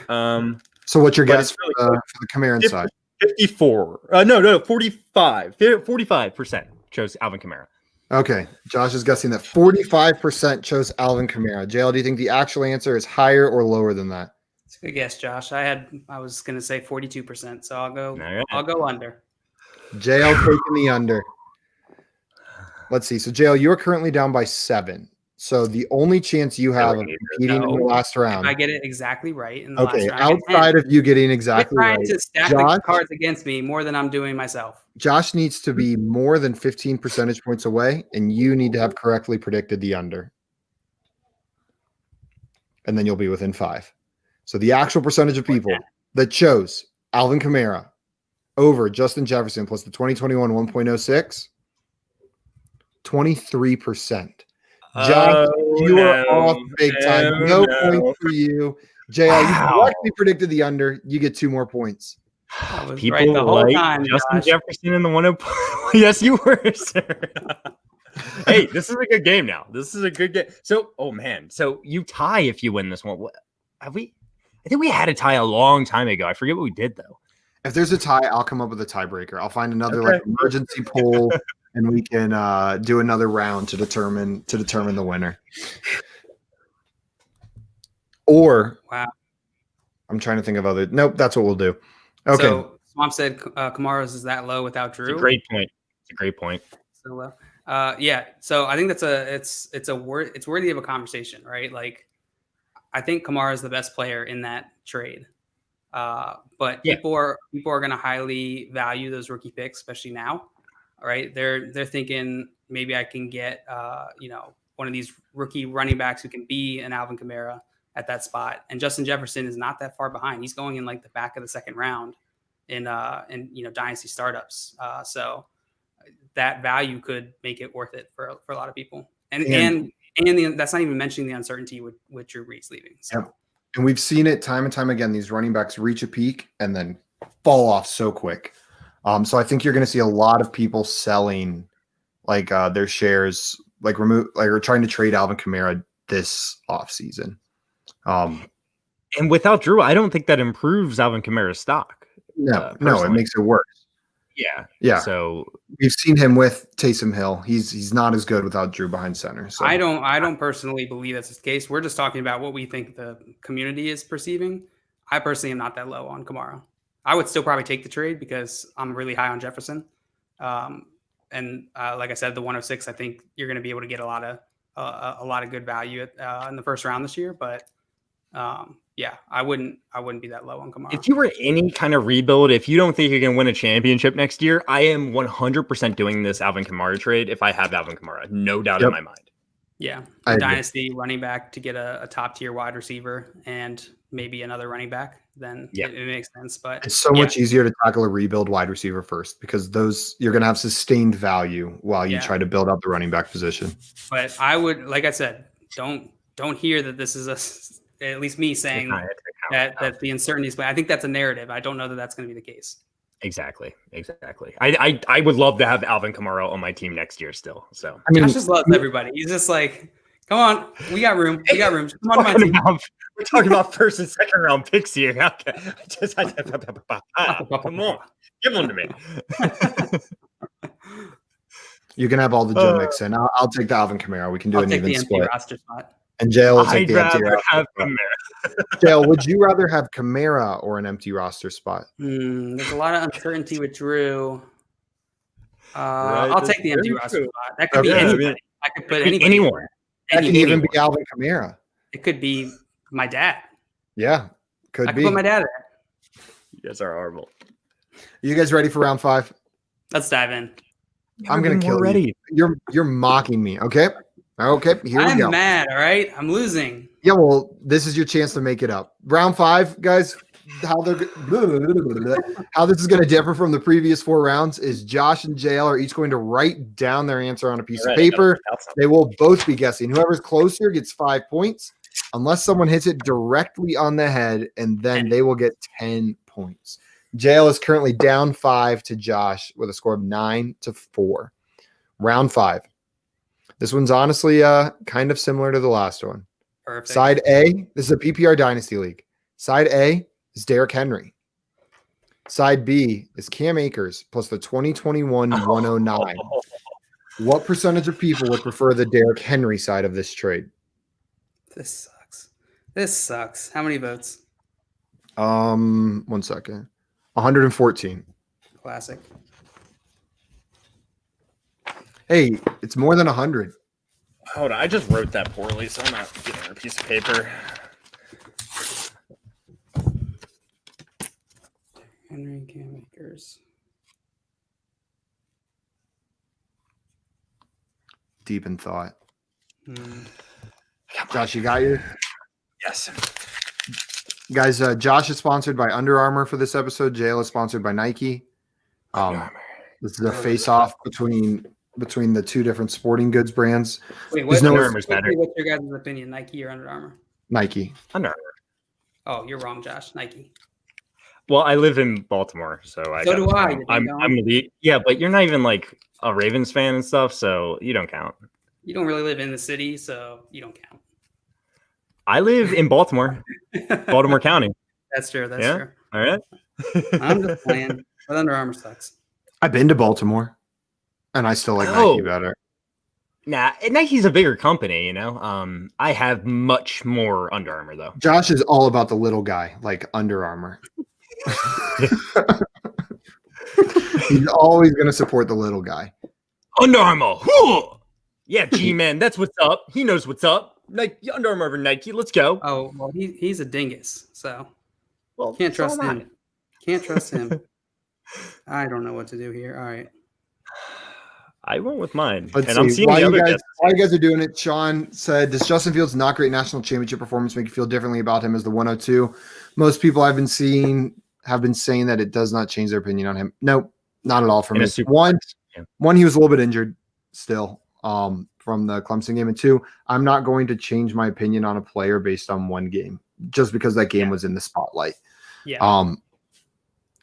So what's your but guess it's really for the Kamara side? 54. No, 45. 45% chose Alvin Kamara. Okay. Josh is guessing that 45% chose Alvin Kamara. JL, do you think the actual answer is higher or lower than that? It's a good guess, Josh. I was gonna say 42%, so All right. I'll go under. JL taking the under. Let's see. So JL, you're currently down by 7. So the only chance you have of competing in the last round. If I get it exactly right in the Okay, last round. outside of you getting exactly You're trying right, to stack Josh, the cards against me more than I'm doing myself. Josh needs to be more than 15 percentage points away, and you need to have correctly predicted the under. And then you'll be within 5. So the actual percentage of people that chose Alvin Kamara over Justin Jefferson plus the 2021 1.06, 23%. Josh, you are off big time. No points for you. JL, you correctly predicted the under. You get 2 more points. I was People right the whole like time, Justin Josh. Jefferson in the 1. Yes, you were, sir. Hey, this is a good game now. This is a good game. So, oh man. So you tie if you win this one. What have we? I think we had a tie a long time ago. I forget what we did though. If there's a tie, I'll come up with a tiebreaker. I'll find another like emergency poll, and we can do another round to determine the winner. Or Wow. I'm trying to think of other. Nope, that's what we'll do. Okay. So Swamp said Kamara's is that low without Drew. It's a great point. It's a great point. So low. Yeah. So I think that's it's worthy of a conversation, right? Like, I think Kamara is the best player in that trade. But people are going to highly value those rookie picks, especially now. All right, they're thinking maybe I can get one of these rookie running backs who can be an Alvin Kamara at that spot. And Justin Jefferson is not that far behind. He's going in like the back of the second round in dynasty startups. So that value could make it worth it for a lot of people. And that's not even mentioning the uncertainty with Drew Brees leaving. So. Yep. And we've seen it time and time again. These running backs reach a peak and then fall off so quick. So I think you're going to see a lot of people selling like their shares, or trying to trade Alvin Kamara this offseason. And without Drew, I don't think that improves Alvin Kamara's stock. No, it makes it worse. Yeah. So we've seen him with Taysom Hill. He's not as good without Drew behind center. So I don't personally believe that's the case. We're just talking about what we think the community is perceiving. I personally am not that low on Kamara. I would still probably take the trade because I'm really high on Jefferson. And like I said, the 106, I think you're going to be able to get a lot of good value in the first round this year. But yeah, I wouldn't be that low on Kamara. If you were any kind of rebuild, if you don't think you're going to win a championship next year, I am 100% doing this Alvin Kamara trade if I have Alvin Kamara. No doubt in my mind. Yeah. Dynasty running back to get a top tier wide receiver and maybe another running back, then it makes sense. But it's so much easier to tackle a rebuild wide receiver first because those you're going to have sustained value while you try to build up the running back position. But I would, like I said, don't hear that this is at least me saying that the uncertainty is. I think that's a narrative. I don't know that that's going to be the case. Exactly. I would love to have Alvin Kamara on my team next year still. So I mean, Josh just loves everybody. He's just like, come on, we got room. Come on, my team. We're talking about first and second round picks here. Okay. Come on, give one to me. You can have all the Joe Mixon. I'll take the Alvin Kamara. We can do an even split. Roster spot. And JL will take the empty roster have spot. JL, would you rather have Kamara or an empty roster spot? There's a lot of uncertainty with Drew. I'll take the empty roster spot. That could be anybody. I could put anyone. That could even be Alvin Kamara. It could be my dad. Yeah, could I could put my dad there. You guys are horrible. You guys ready for round 5? Let's dive in. I'm gonna kill you. You're mocking me. Okay. Okay. Here we go. I'm mad. All right. I'm losing. Yeah. Well, this is your chance to make it up. Round 5, guys. how this is going to differ from the previous 4 rounds is Josh and JL are each going to write down their answer on a piece of paper. They will both be guessing. Whoever's closer gets 5 points, unless someone hits it directly on the head, and then they will get 10 points. JL is currently down 5 to Josh with a score of 9-4. Round 5. This one's honestly kind of similar to the last one. Perfect. Side A, this is a PPR Dynasty League. Side A is Derrick Henry. Side B is Cam Akers plus the 2021 109. What percentage of people would prefer the Derrick Henry side of this trade? This sucks. How many votes? 1 second. 114. Classic. Hey, it's more than 100. Hold on, I just wrote that poorly, so I'm not getting a piece of paper. Henry Cam Akers. Deep in thought. Josh, you got your? Yes. Guys, Josh is sponsored by Under Armour for this episode. JL is sponsored by Nike. This is a face-off between the two different sporting goods brands. Wait, what's what's better? your guys' opinion? Nike or Under Armour? Nike. Under Armour. Oh, you're wrong, Josh. Nike. Well, I live in Baltimore, so So do I. I'm elite. Yeah, but you're not even like a Ravens fan and stuff, so you don't count. You don't really live in the city, so you don't count. I live in Baltimore, Baltimore County. That's true. That's Yeah? true. All right. I'm just playing. But Under Armour sucks. I've been to Baltimore, and I still like Nike better. Nah, Nike's a bigger company, you know. I have much more Under Armour though. Josh is all about the little guy, like Under Armour. He's always going to support the little guy. Under Armour. Whew! Yeah, G-Man, that's what's up. He knows what's up. Nike, Under Armour over Nike. Let's go. Oh, well, he's a dingus, so Well, can't so trust am I. him. Can't trust him. I don't know what to do here. All right. I went with mine. Let's and I'm see. seeing While the other you guys. guys are doing it, Sean said, does Justin Fields' not great national championship performance make you feel differently about him as the 102? Most people I've been seeing have been saying that it does not change their opinion on him. Nope, not at all for me. One, he was a little bit injured still from the Clemson game. And 2, I'm not going to change my opinion on a player based on one game just because that game was in the spotlight. Yeah.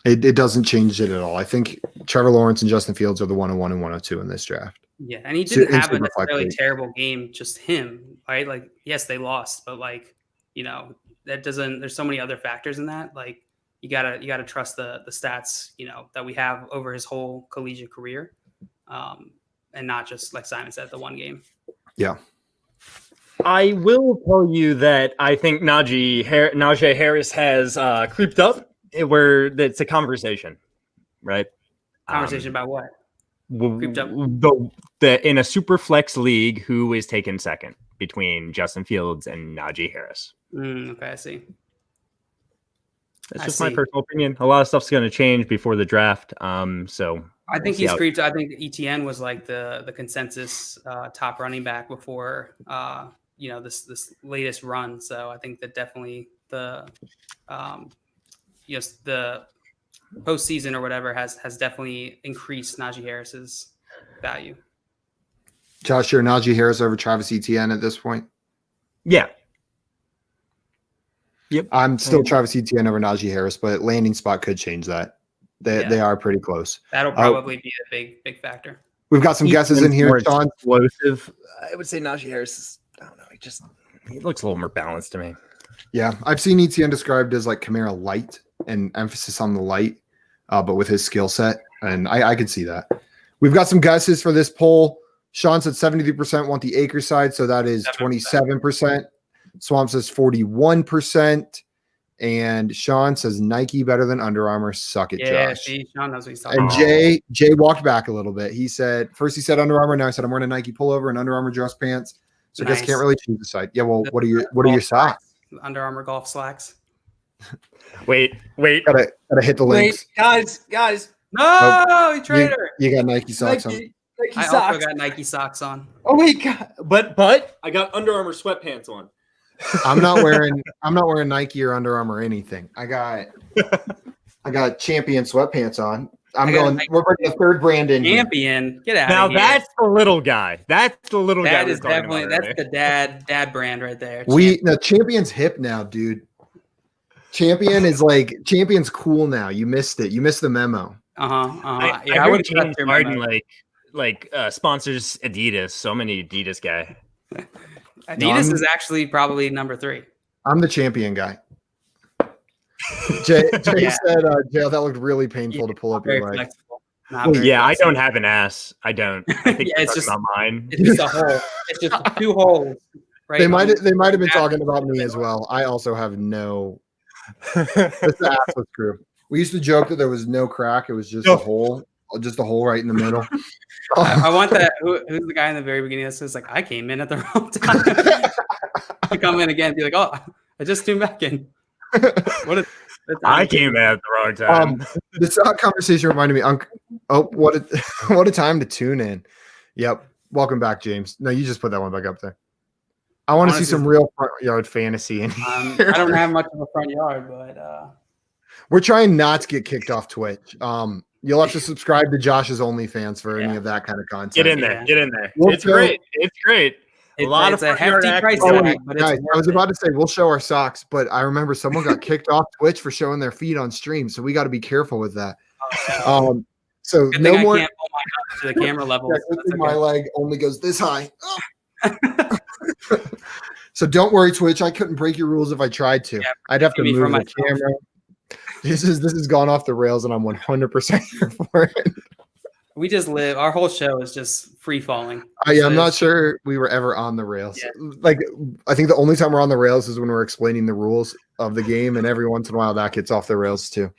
It doesn't change it at all. I think Trevor Lawrence and Justin Fields are the 101 and 102 in this draft. Yeah, and he didn't have a necessarily terrible game, just him, right? Like, yes, they lost, but like, you know, that doesn't. There's so many other factors in that. Like, you gotta trust the stats, you know, that we have over his whole collegiate career, and not just like Simon said, the one game. Yeah. I will tell you that I think Najee Harris has creeped up. Where it's a conversation, right? Conversation about what? Creeped up. In a super flex league, who is taken second between Justin Fields and Najee Harris? Okay, I see. That's just my personal opinion. A lot of stuff's going to change before the draft. So I think he's creeped. I think ETN was like the consensus top running back before you know, this latest run. So I think that definitely the the postseason or whatever has definitely increased Najee Harris's value. Josh, you're Najee Harris over Travis Etienne at this point? Yeah. Yep. I'm still Travis Etienne over Najee Harris, but landing spot could change that. They are pretty close. That'll probably be a big factor. We've got some guesses in here, Sean. Explosive. I would say Najee Harris is, I don't know, he looks a little more balanced to me. Yeah, I've seen Etienne described as like Kamara light and emphasis on the light, but with his skill set, and I could see that. We've got some guesses for this poll. Sean said 73% want the Akers side, so that is 27%. Swamp says 41%, and Sean says Nike better than Under Armour. Suck it, Josh. See, Sean knows what he's talking And about. Jay walked back a little bit. He said first he said Under Armour, now he said I'm wearing a Nike pullover and Under Armour dress pants. So I guess can't really choose the side. Yeah, well, what are your socks? Under Armour golf slacks. Wait. Gotta hit the links. Guys. No, you traitor. You got Nike socks on. Nike I socks. also got Nike socks on. Oh wait, God. But I got Under Armour sweatpants on. I'm not wearing Nike or Under Armour or anything. I got Champion sweatpants on. We're bringing the third brand in here. Champion, get out Now of here. that's the little guy. That's the little guy. That we're is talking definitely about that's earlier. the dad brand right there. Champion's hip now, dude. Champion's cool now. You missed it. You missed the memo. Yeah, I would heard James Harden sponsors Adidas. So I'm an Adidas guy. Adidas is actually probably number 3. I'm the Champion guy. Jay said, Jay, that looked really painful to pull up Very your leg. flexible. I don't have an ass. I don't. I think Yeah, it's just not mine. It's just a hole. It's just 2 holes. Right. They might have been talking about me as well. I also have no. It's the assless crew. We used to joke that there was no crack. It was just a hole right in the middle. I want that. Who's the guy in the very beginning that says like, I came in at the wrong time. To come in again and be like, oh, I just tuned back in. I came in at the wrong time. This conversation reminded me. What a time to tune in. Yep. Welcome back, James. No, you just put that one back up there. I want to see some real front yard fantasy in here. I don't have much of a front yard, but we're trying not to get kicked off Twitch. You'll have to subscribe to Josh's OnlyFans for any of that kind of content. Get in there. We'll it's great. It's great. It's a hefty price tag. But guys, I was about to say we'll show our socks, but I remember someone got kicked off Twitch for showing their feet on stream, so we got to be careful with that. So good no thing more. I can't pull my up to the camera level. My leg only goes this high. So don't worry, Twitch. I couldn't break your rules if I tried to. I'd have to move the camera. This has gone off the rails, and I'm 100% here for it. We just live. Our whole show is just free falling. I'm not sure we were ever on the rails. Yeah. Like, I think the only time we're on the rails is when we're explaining the rules of the game, and every once in a while that gets off the rails too.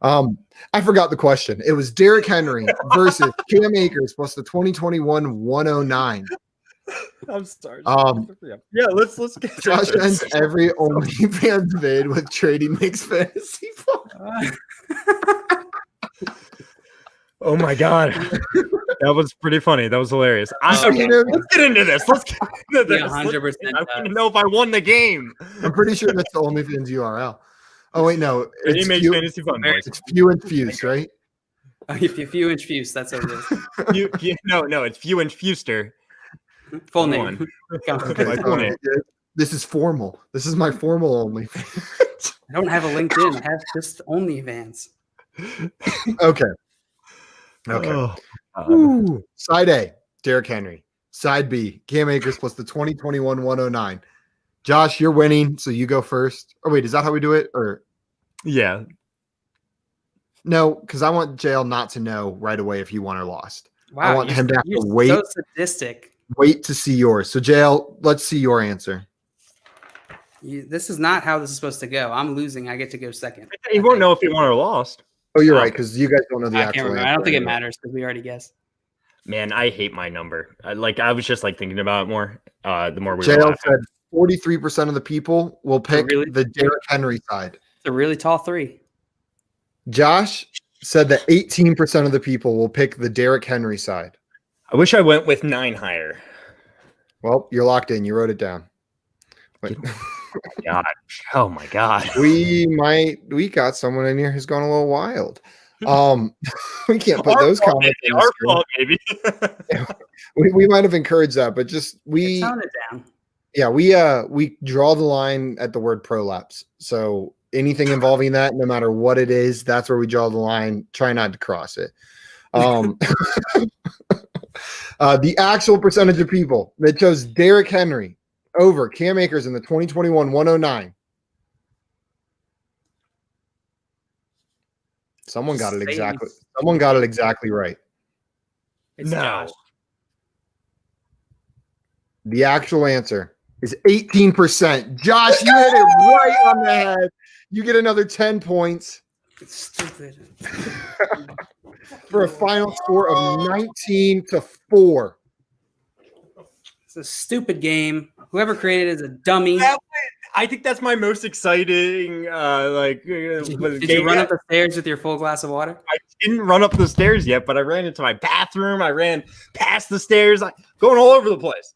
I forgot the question. It was Derrick Henry versus Cam Akers plus the 2021 109. I'm sorry. Yeah, let's get Josh ends every OnlyFans vid with trading Knicks fantasy. Oh my god, that was pretty funny. That was hilarious. Let's get into this. Let's get into this. 100%. I want to know if I won the game. I'm pretty sure that's the OnlyFans URL. Oh wait, no, it makes fantasy fun. It's Few and Fuse, right? Few and Fuse. That's what it is. No, it's Few and Fuster. Full name. Okay, this is formal. This is my formal OnlyFans. I don't have a LinkedIn. I have just OnlyFans. Okay. Side A, Derrick Henry. Side B, Cam Akers plus the 2021 109. Josh, you're winning, so you go first. Or wait, is that how we do it? Or yeah. No, because I want JL not to know right away if you won or lost. Wow, I want him to have to wait. So sadistic. Wait to see yours. So JL, let's see your answer. This is not how this is supposed to go. I'm losing. I get to go second. You won't know if you won or lost. Oh, you're right, because you guys don't know the actual answer. I don't think it matters because we already guessed. Man, I hate my number. I was just thinking about it more. The more we JL said 43% of the people will pick the Derrick Henry side. It's a really tall 3. Josh said that 18% of the people will pick the Derrick Henry side. I wish I went with 9 higher. Well, you're locked in. You wrote it down. Wait. God. Oh my God. We got someone in here who's gone a little wild. We can't put those comments in our fault, maybe. we might have encouraged that, but just tone it down. Yeah, we draw the line at the word prolapse. So anything involving that, no matter what it is, that's where we draw the line. Try not to cross it. The actual percentage of people that chose Derrick Henry over Cam Akers in the 2021 109. Someone got it exactly. Someone got it exactly right. It's no. Josh. The actual answer is 18%. Josh, you hit it right on the head. You get another 10 points. It's stupid. For a final score of 19-4. It's a stupid game. Whoever created it is a dummy. I think that's my most exciting. Did you run up the stairs with your full glass of water? I didn't run up the stairs yet, but I ran into my bathroom. I ran past the stairs, going all over the place.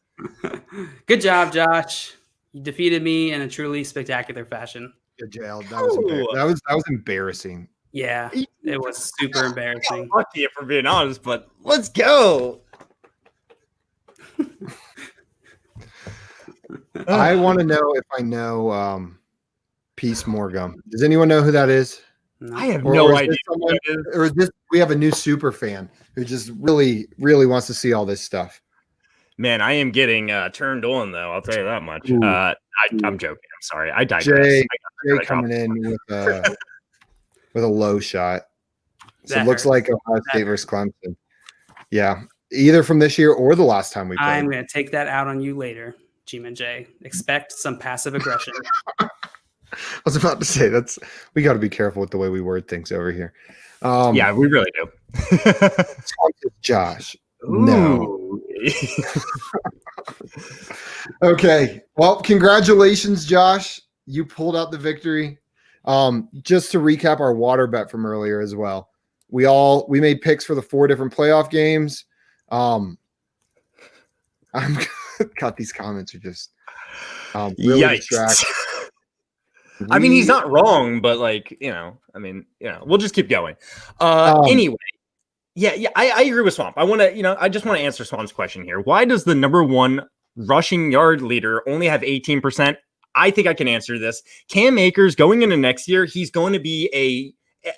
Good job, Josh. You defeated me in a truly spectacular fashion. Good jail. That was embarrassing. Yeah, it was super embarrassing. Lucky if we're being honest, but let's go. I want to know if I know Peace Morgum. Does anyone know who that is? No. I have Or no is idea. this someone- or is this we have a new super fan who just really, really wants to see all this stuff. Man, I am getting turned on though. I'll tell you that much. Ooh. I'm joking. I'm sorry. I digress. Jay coming in with a low shot. So That it looks hurts. like Ohio State versus Clemson. Yeah, either from this year or the last time we played. I'm going to take that out on you later, G-Man J. Expect some passive aggression. I was about to say we got to be careful with the way we word things over here. Yeah, we really do. Josh. No. Okay. Well, congratulations, Josh. You pulled out the victory. Just to recap our water bet from earlier as well. We made picks for the 4 different playoff games. I'm God, these comments are just really Yikes. distracting. I mean, he's not wrong, but we'll just keep going. Anyway, yeah, I agree with Swamp. I just want to answer Swamp's question here. Why does the number 1 rushing yard leader only have 18%? I think I can answer this. Cam Akers going into next year, he's going to be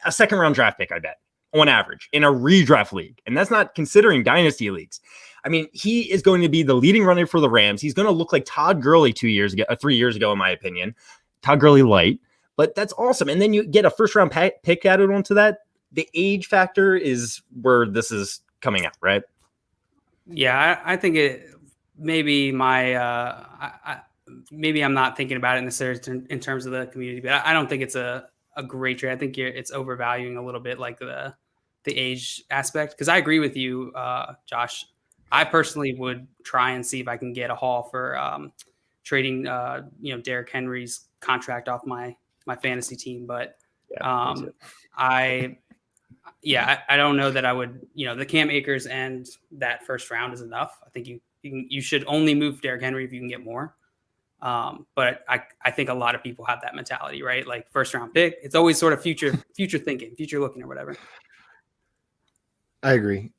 a second round draft pick, I bet, on average in a redraft league. And that's not considering dynasty leagues. I mean, he is going to be the leading runner for the Rams. He's going to look like Todd Gurley 3 years ago, in my opinion. Todd Gurley light, but that's awesome. And then you get a first round pick added onto that. The age factor is where this is coming out, right? Yeah, I think it maybe maybe I'm not thinking about it necessarily in terms of the community, but I don't think it's a great trade. I think it's overvaluing a little bit like the age aspect. Because I agree with you, Josh. I personally would try and see if I can get a haul for trading, Derrick Henry's contract off my fantasy team. But I don't know that I would. The Cam Akers and that first round is enough. I think you should only move Derrick Henry if you can get more. But I think a lot of people have that mentality, right? Like first round pick, it's always sort of future thinking, future looking or whatever. I agree.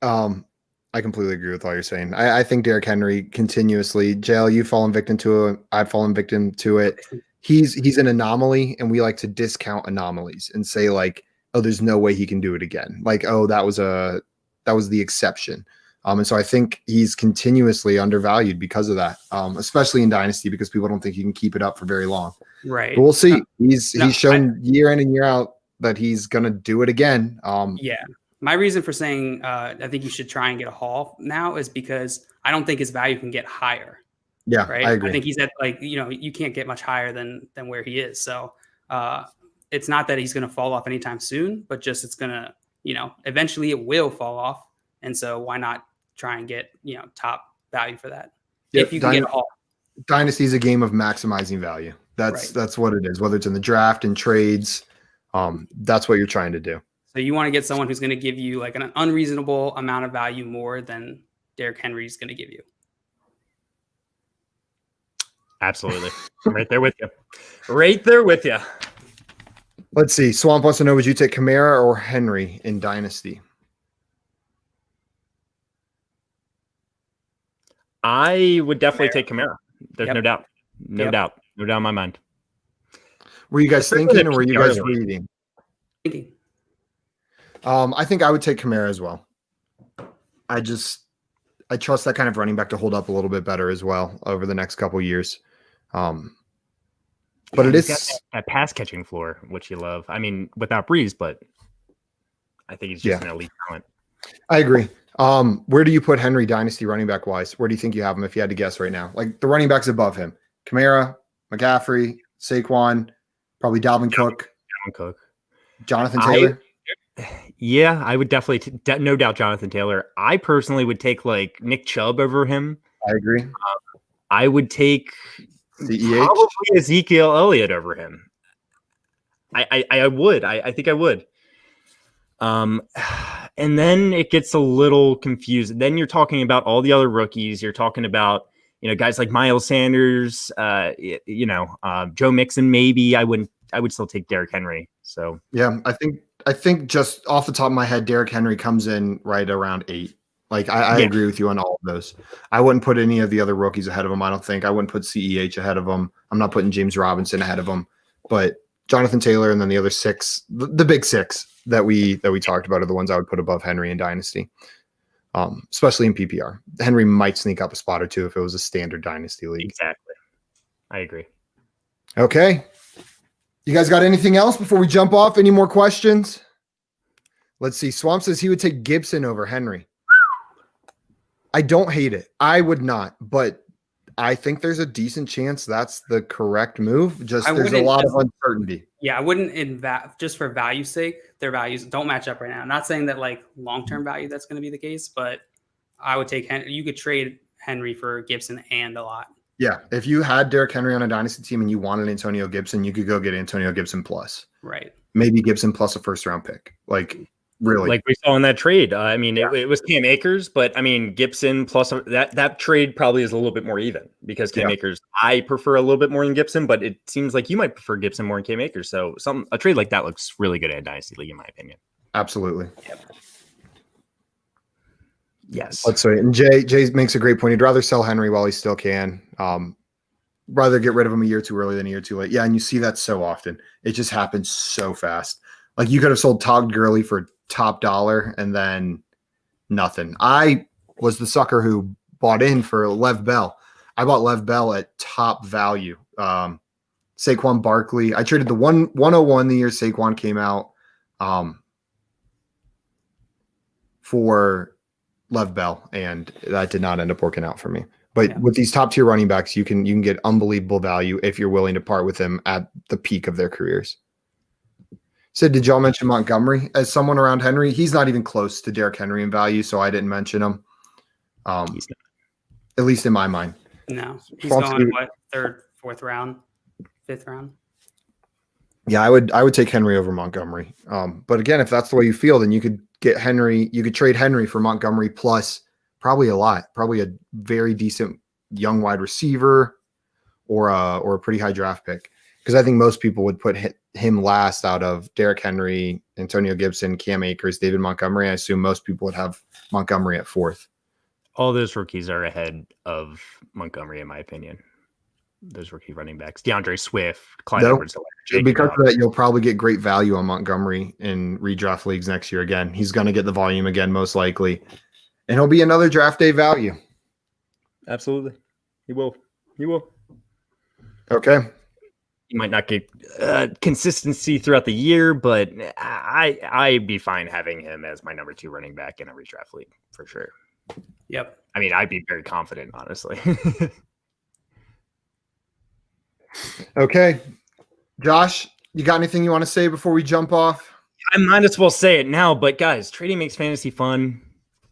I completely agree with all you're saying. I think Derrick Henry continuously, JL, you've fallen victim to it. I've fallen victim to it. He's an anomaly, and we like to discount anomalies and say like, oh, there's no way he can do it again. Like, oh, that was the exception. And so I think he's continuously undervalued because of that, especially in Dynasty, because people don't think he can keep it up for very long. Right. But we'll see. He's shown year in and year out that he's going to do it again. Yeah. My reason for saying I think you should try and get a haul now is because I don't think his value can get higher. Yeah, right. I agree. I think he's at you can't get much higher than where he is. So it's not that he's going to fall off anytime soon, but just it's going to, eventually it will fall off. And so why not try and get, top value for that? Yep. If you can get a haul. Dynasty is a game of maximizing value. That's what it is, whether it's in the draft and trades. That's what you're trying to do. So you want to get someone who's going to give you like an unreasonable amount of value more than Derrick Henry's going to give you. Absolutely. I'm right there with you. Right there with you. Let's see. Swamp wants to know, would you take Kamara or Henry in Dynasty? I would definitely take Kamara. There's no doubt. No doubt in my mind. Were you guys thinking or were you guys reading? Thinking. I think I would take Kamara as well. I trust that kind of running back to hold up a little bit better as well over the next couple years. But it is that pass catching floor, which you love. I mean, without Breeze, but I think he's just an elite talent. I agree. Where do you put Henry Dynasty running back wise? Where do you think you have him if you had to guess right now? Like the running backs above him: Kamara, McCaffrey, Saquon, probably Dalvin Cook, Jonathan Taylor. I would definitely, no doubt, Jonathan Taylor. I personally would take like Nick Chubb over him. I agree. I would take CEH? Probably Ezekiel Elliott over him. I would. I think I would. And then it gets a little confused. Then you're talking about all the other rookies. You're talking about, guys like Miles Sanders, Joe Mixon, maybe I would still take Derrick Henry. So yeah, I think just off the top of my head, Derrick Henry comes in right around 8. Like I agree with you on all of those. I wouldn't put any of the other rookies ahead of him. I don't think I wouldn't put CEH ahead of him. I'm not putting James Robinson ahead of him, but Jonathan Taylor and then the other 6, the big 6 that we talked about are the ones I would put above Henry in Dynasty, especially in PPR. Henry might sneak up a spot or 2 if it was a standard Dynasty league. Exactly. I agree. Okay. You guys got anything else before we jump off? Any more questions? Let's see. Swamp says he would take Gibson over Henry. I don't hate it. I would not, but I think there's a decent chance that's the correct move. Just there's a lot of uncertainty. Yeah, I wouldn't just for value's sake, their values don't match up right now. I'm not saying that like long-term value that's going to be the case, but I would take Henry. You could trade Henry for Gibson and a lot. Yeah, if you had Derrick Henry on a dynasty team and you wanted Antonio Gibson, you could go get Antonio Gibson plus. Right. Maybe Gibson plus a first-round pick. Like, really. Like we saw in that trade. It was Cam Akers, but Gibson plus that trade probably is a little bit more even because Cam Akers, I prefer a little bit more than Gibson, but it seems like you might prefer Gibson more than Cam Akers. So a trade like that looks really good at Dynasty League, in my opinion. Absolutely. Yep. Yes. Let's say, and Jay makes a great point. He'd rather sell Henry while he still can. Rather get rid of him a year too early than a year too late. Yeah, and you see that so often. It just happens so fast. Like you could have sold Todd Gurley for top dollar and then nothing. I was the sucker who bought in for Lev Bell. I bought Lev Bell at top value. Saquon Barkley. I traded the 101 the year Saquon came out for Lev Bell, and that did not end up working out for me. But with these top tier running backs, you can get unbelievable value if you're willing to part with them at the peak of their careers. Sid, did y'all mention Montgomery as someone around Henry? He's not even close to Derrick Henry in value, so I didn't mention him. He's not. At least in my mind. No, he's going what, 3rd, 4th round, 5th round. Yeah, I would take Henry over Montgomery. But again, if that's the way you feel, then you could get Henry. You could trade Henry for Montgomery plus probably a very decent young wide receiver or a pretty high draft pick. Because I think most people would put him last out of Derrick Henry, Antonio Gibson, Cam Akers, David Montgomery. I assume most people would have Montgomery at 4th. All those rookies are ahead of Montgomery, in my opinion. Those rookie running backs, DeAndre Swift, Clyde Edwards-Helaire. Because of that, you'll probably get great value on Montgomery in redraft leagues next year. Again, he's going to get the volume again, most likely, and he'll be another draft day value. Absolutely, he will. Okay. He might not get consistency throughout the year, but I'd be fine having him as my number 2 running back in a redraft league for sure. Yep. I mean, I'd be very confident, honestly. Okay. Josh, you got anything you want to say before we jump off? I might as well say it now, but guys, trading makes fantasy fun.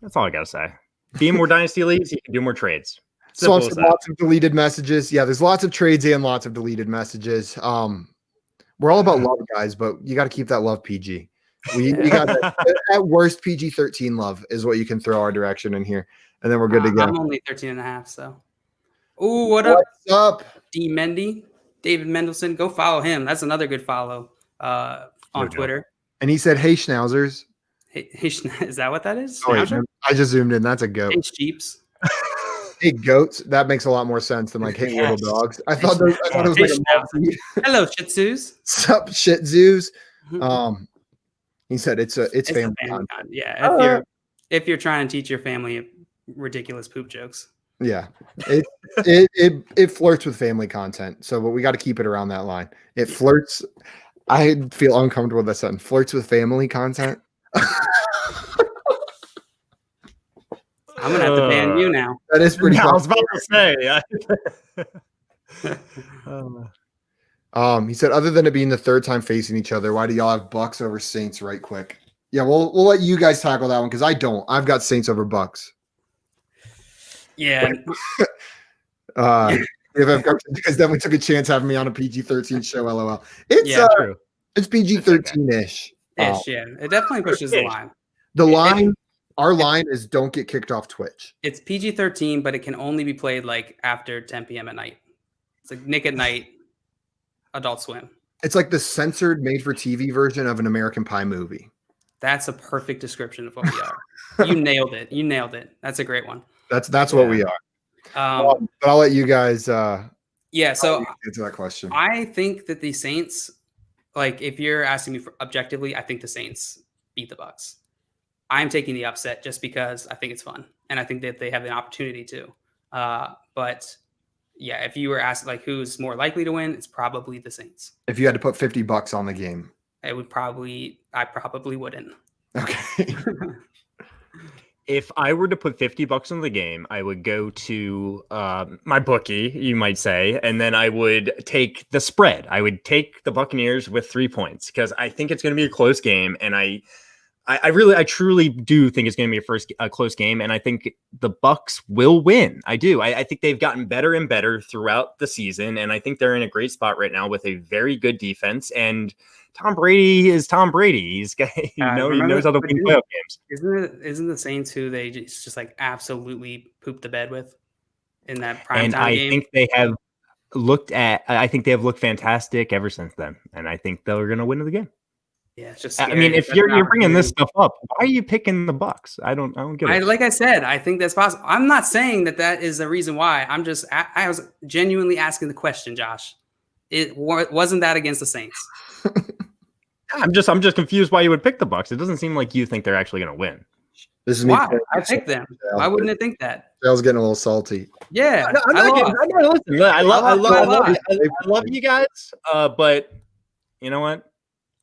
That's all I got to say. Be in more dynasty leagues, you can do more trades. So lots of deleted messages. Yeah, there's lots of trades and lots of deleted messages. We're all about love, guys, but you got to keep that love PG. We got at worst PG-13 love is what you can throw our direction in here, and then we're good to go. I'm only 13 and a half, so. Ooh, what's up? D Mendy, David Mendelson. Go follow him. That's another good follow on Twitter. And he said, "Hey schnauzers." Hey, is that what that is? Oh, wait, I just zoomed in. That's a goat. Hey Jeeps. Hey goats. That makes a lot more sense than like hey little dogs. I thought it was like a hello Shih Tzus. Sup Shih Tzus. He said it's family content. Yeah, if you're trying to teach your family ridiculous poop jokes. Yeah, it flirts with family content. So, but we got to keep it around that line. It flirts. I feel uncomfortable with that sentence. Flirts with family content. I'm gonna have to ban you now. That is pretty. I was about to say. He said, other than it being the 3rd time facing each other, why do y'all have Bucks over Saints right quick? Yeah, we'll let you guys tackle that one because I don't. I've got Saints over Bucks. Yeah. You guys definitely took a chance having me on a PG-13 show. LOL. It's PG-13-ish. Yeah, it definitely pushes the line. The line Our line is don't get kicked off Twitch. It's PG-13, but it can only be played like after 10 p.m. at night. It's like Nick at Night, Adult Swim. It's like the censored made-for-TV version of an American Pie movie. That's a perfect description of what we are. You nailed it. You nailed it. That's a great one. That's what we are. But I'll let you guys So answer that question. I think that the Saints, like if you're asking me objectively, I think the Saints beat the Bucks. I'm taking the upset just because I think it's fun and I think that they have an opportunity to. But yeah, if you were asked like who's more likely to win, it's probably the Saints. If you had to put $50 on the game, I probably wouldn't. okay. If I were to put $50 on the game, I would go to my bookie, you might say, and then I would take the spread. I would take the Buccaneers with 3 points because I think it's going to be a close game, and I truly do think it's going to be a close game, and I think the Bucs will win. I do. I think they've gotten better and better throughout the season, and I think they're in a great spot right now with a very good defense. And Tom Brady is Tom Brady. He knows how to win playoff games. Isn't the Saints who they just like absolutely pooped the bed with in that prime and time I game? think they have looked fantastic ever since then, and I think they're going to win the game. Yeah, it's just. I mean, if you're bringing this stuff up, why are you picking the Bucs? I don't get it. Like I said, I think that's possible. I'm not saying that is the reason why. I was genuinely asking the question, Josh. It wasn't that against the Saints. I'm just confused why you would pick the Bucs. It doesn't seem like you think they're actually going to win. This is me. Why? I picked them. Why wouldn't I think that? Dale's getting a little salty. Yeah, I love you guys, but you know what?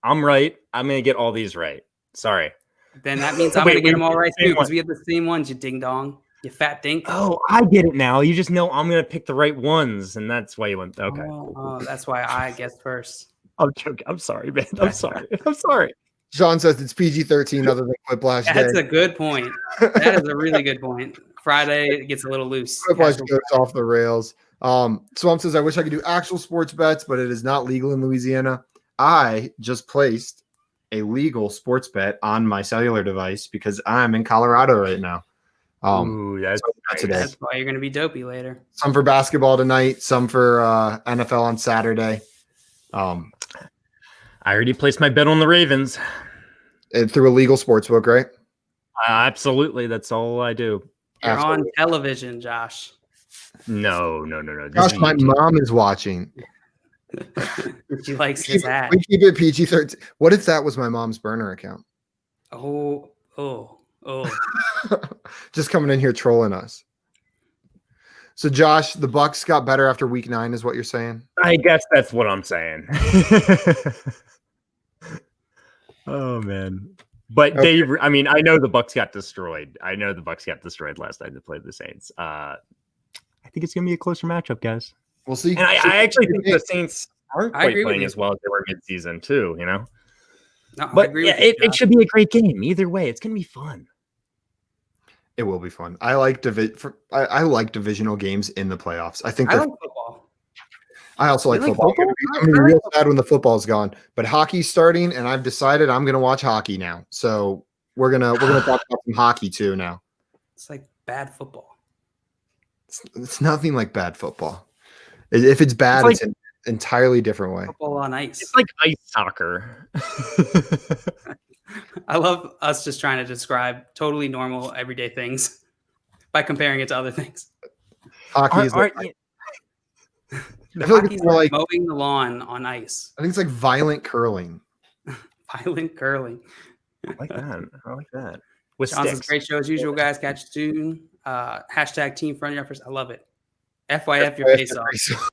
I'm right. I'm going to get all these right. Sorry. Then that means I'm going to get them all right too because we have the same ones, you ding dong, you fat dink. Oh, I get it now. You just know I'm going to pick the right ones, and that's why you went. Okay. Oh, that's why I guessed first. I'm joking. I'm sorry, man. I'm sorry. Sean says it's PG-13 other than Quiplash Day. That's a good point. That is a really good point. Friday it gets a little loose. Quiplash goes off the rails. Swamp says, I wish I could do actual sports bets, but it is not legal in Louisiana. I just placed a legal sports bet on my cellular device because I'm in Colorado right now. That's why you're going to be dopey later. Some for basketball tonight, some for NFL on Saturday. I already placed my bet on the Ravens. Through a legal sports book, right? Absolutely. That's all I do. You're on television, Josh. No. Josh, my mom is watching. She likes his hat. We keep it PG-13. What if that was my mom's burner account? Oh. Just coming in here trolling us. So, Josh, the Bucs got better after week 9 is what you're saying? I guess that's what I'm saying. Oh, man. But okay. I know the Bucs got destroyed. I know the Bucs got destroyed last night to play the Saints. I think it's going to be a closer matchup, guys. We'll see. And I actually think the Saints aren't quite playing as well as they were mid-season, too, you know? No, but it should be a great game. Either way, it's going to be fun. It will be fun. I like divisional games in the playoffs. I like football. I also like football. I'm going to be real sad when the football's gone. But hockey's starting, and I've decided I'm going to watch hockey now. So we're gonna talk about some hockey too now. It's like bad football. It's nothing like bad football. If it's bad, it's an entirely different way. Football on ice. It's like ice soccer. I love us just trying to describe totally normal, everyday things by comparing it to other things. Hockey is I feel like it's more like mowing the lawn on ice. I think it's like violent curling. Violent curling. I like that. With Johnson's great show as usual, guys. Catch you soon. Hashtag Team Front Yuffers. I love it. FYF your face off.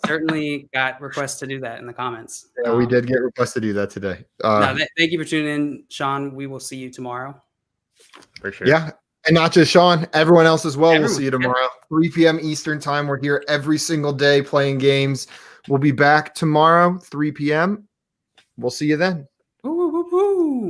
Certainly got requests to do that in the comments. Yeah, we did get requests to do that today. Thank you for tuning in, Sean. We will see you tomorrow. For sure. Yeah. And not just Sean, everyone else as well. We'll see you tomorrow. 3 p.m. Eastern time. We're here every single day playing games. We'll be back tomorrow, 3 p.m. We'll see you then. Woo, woo, woo, woo.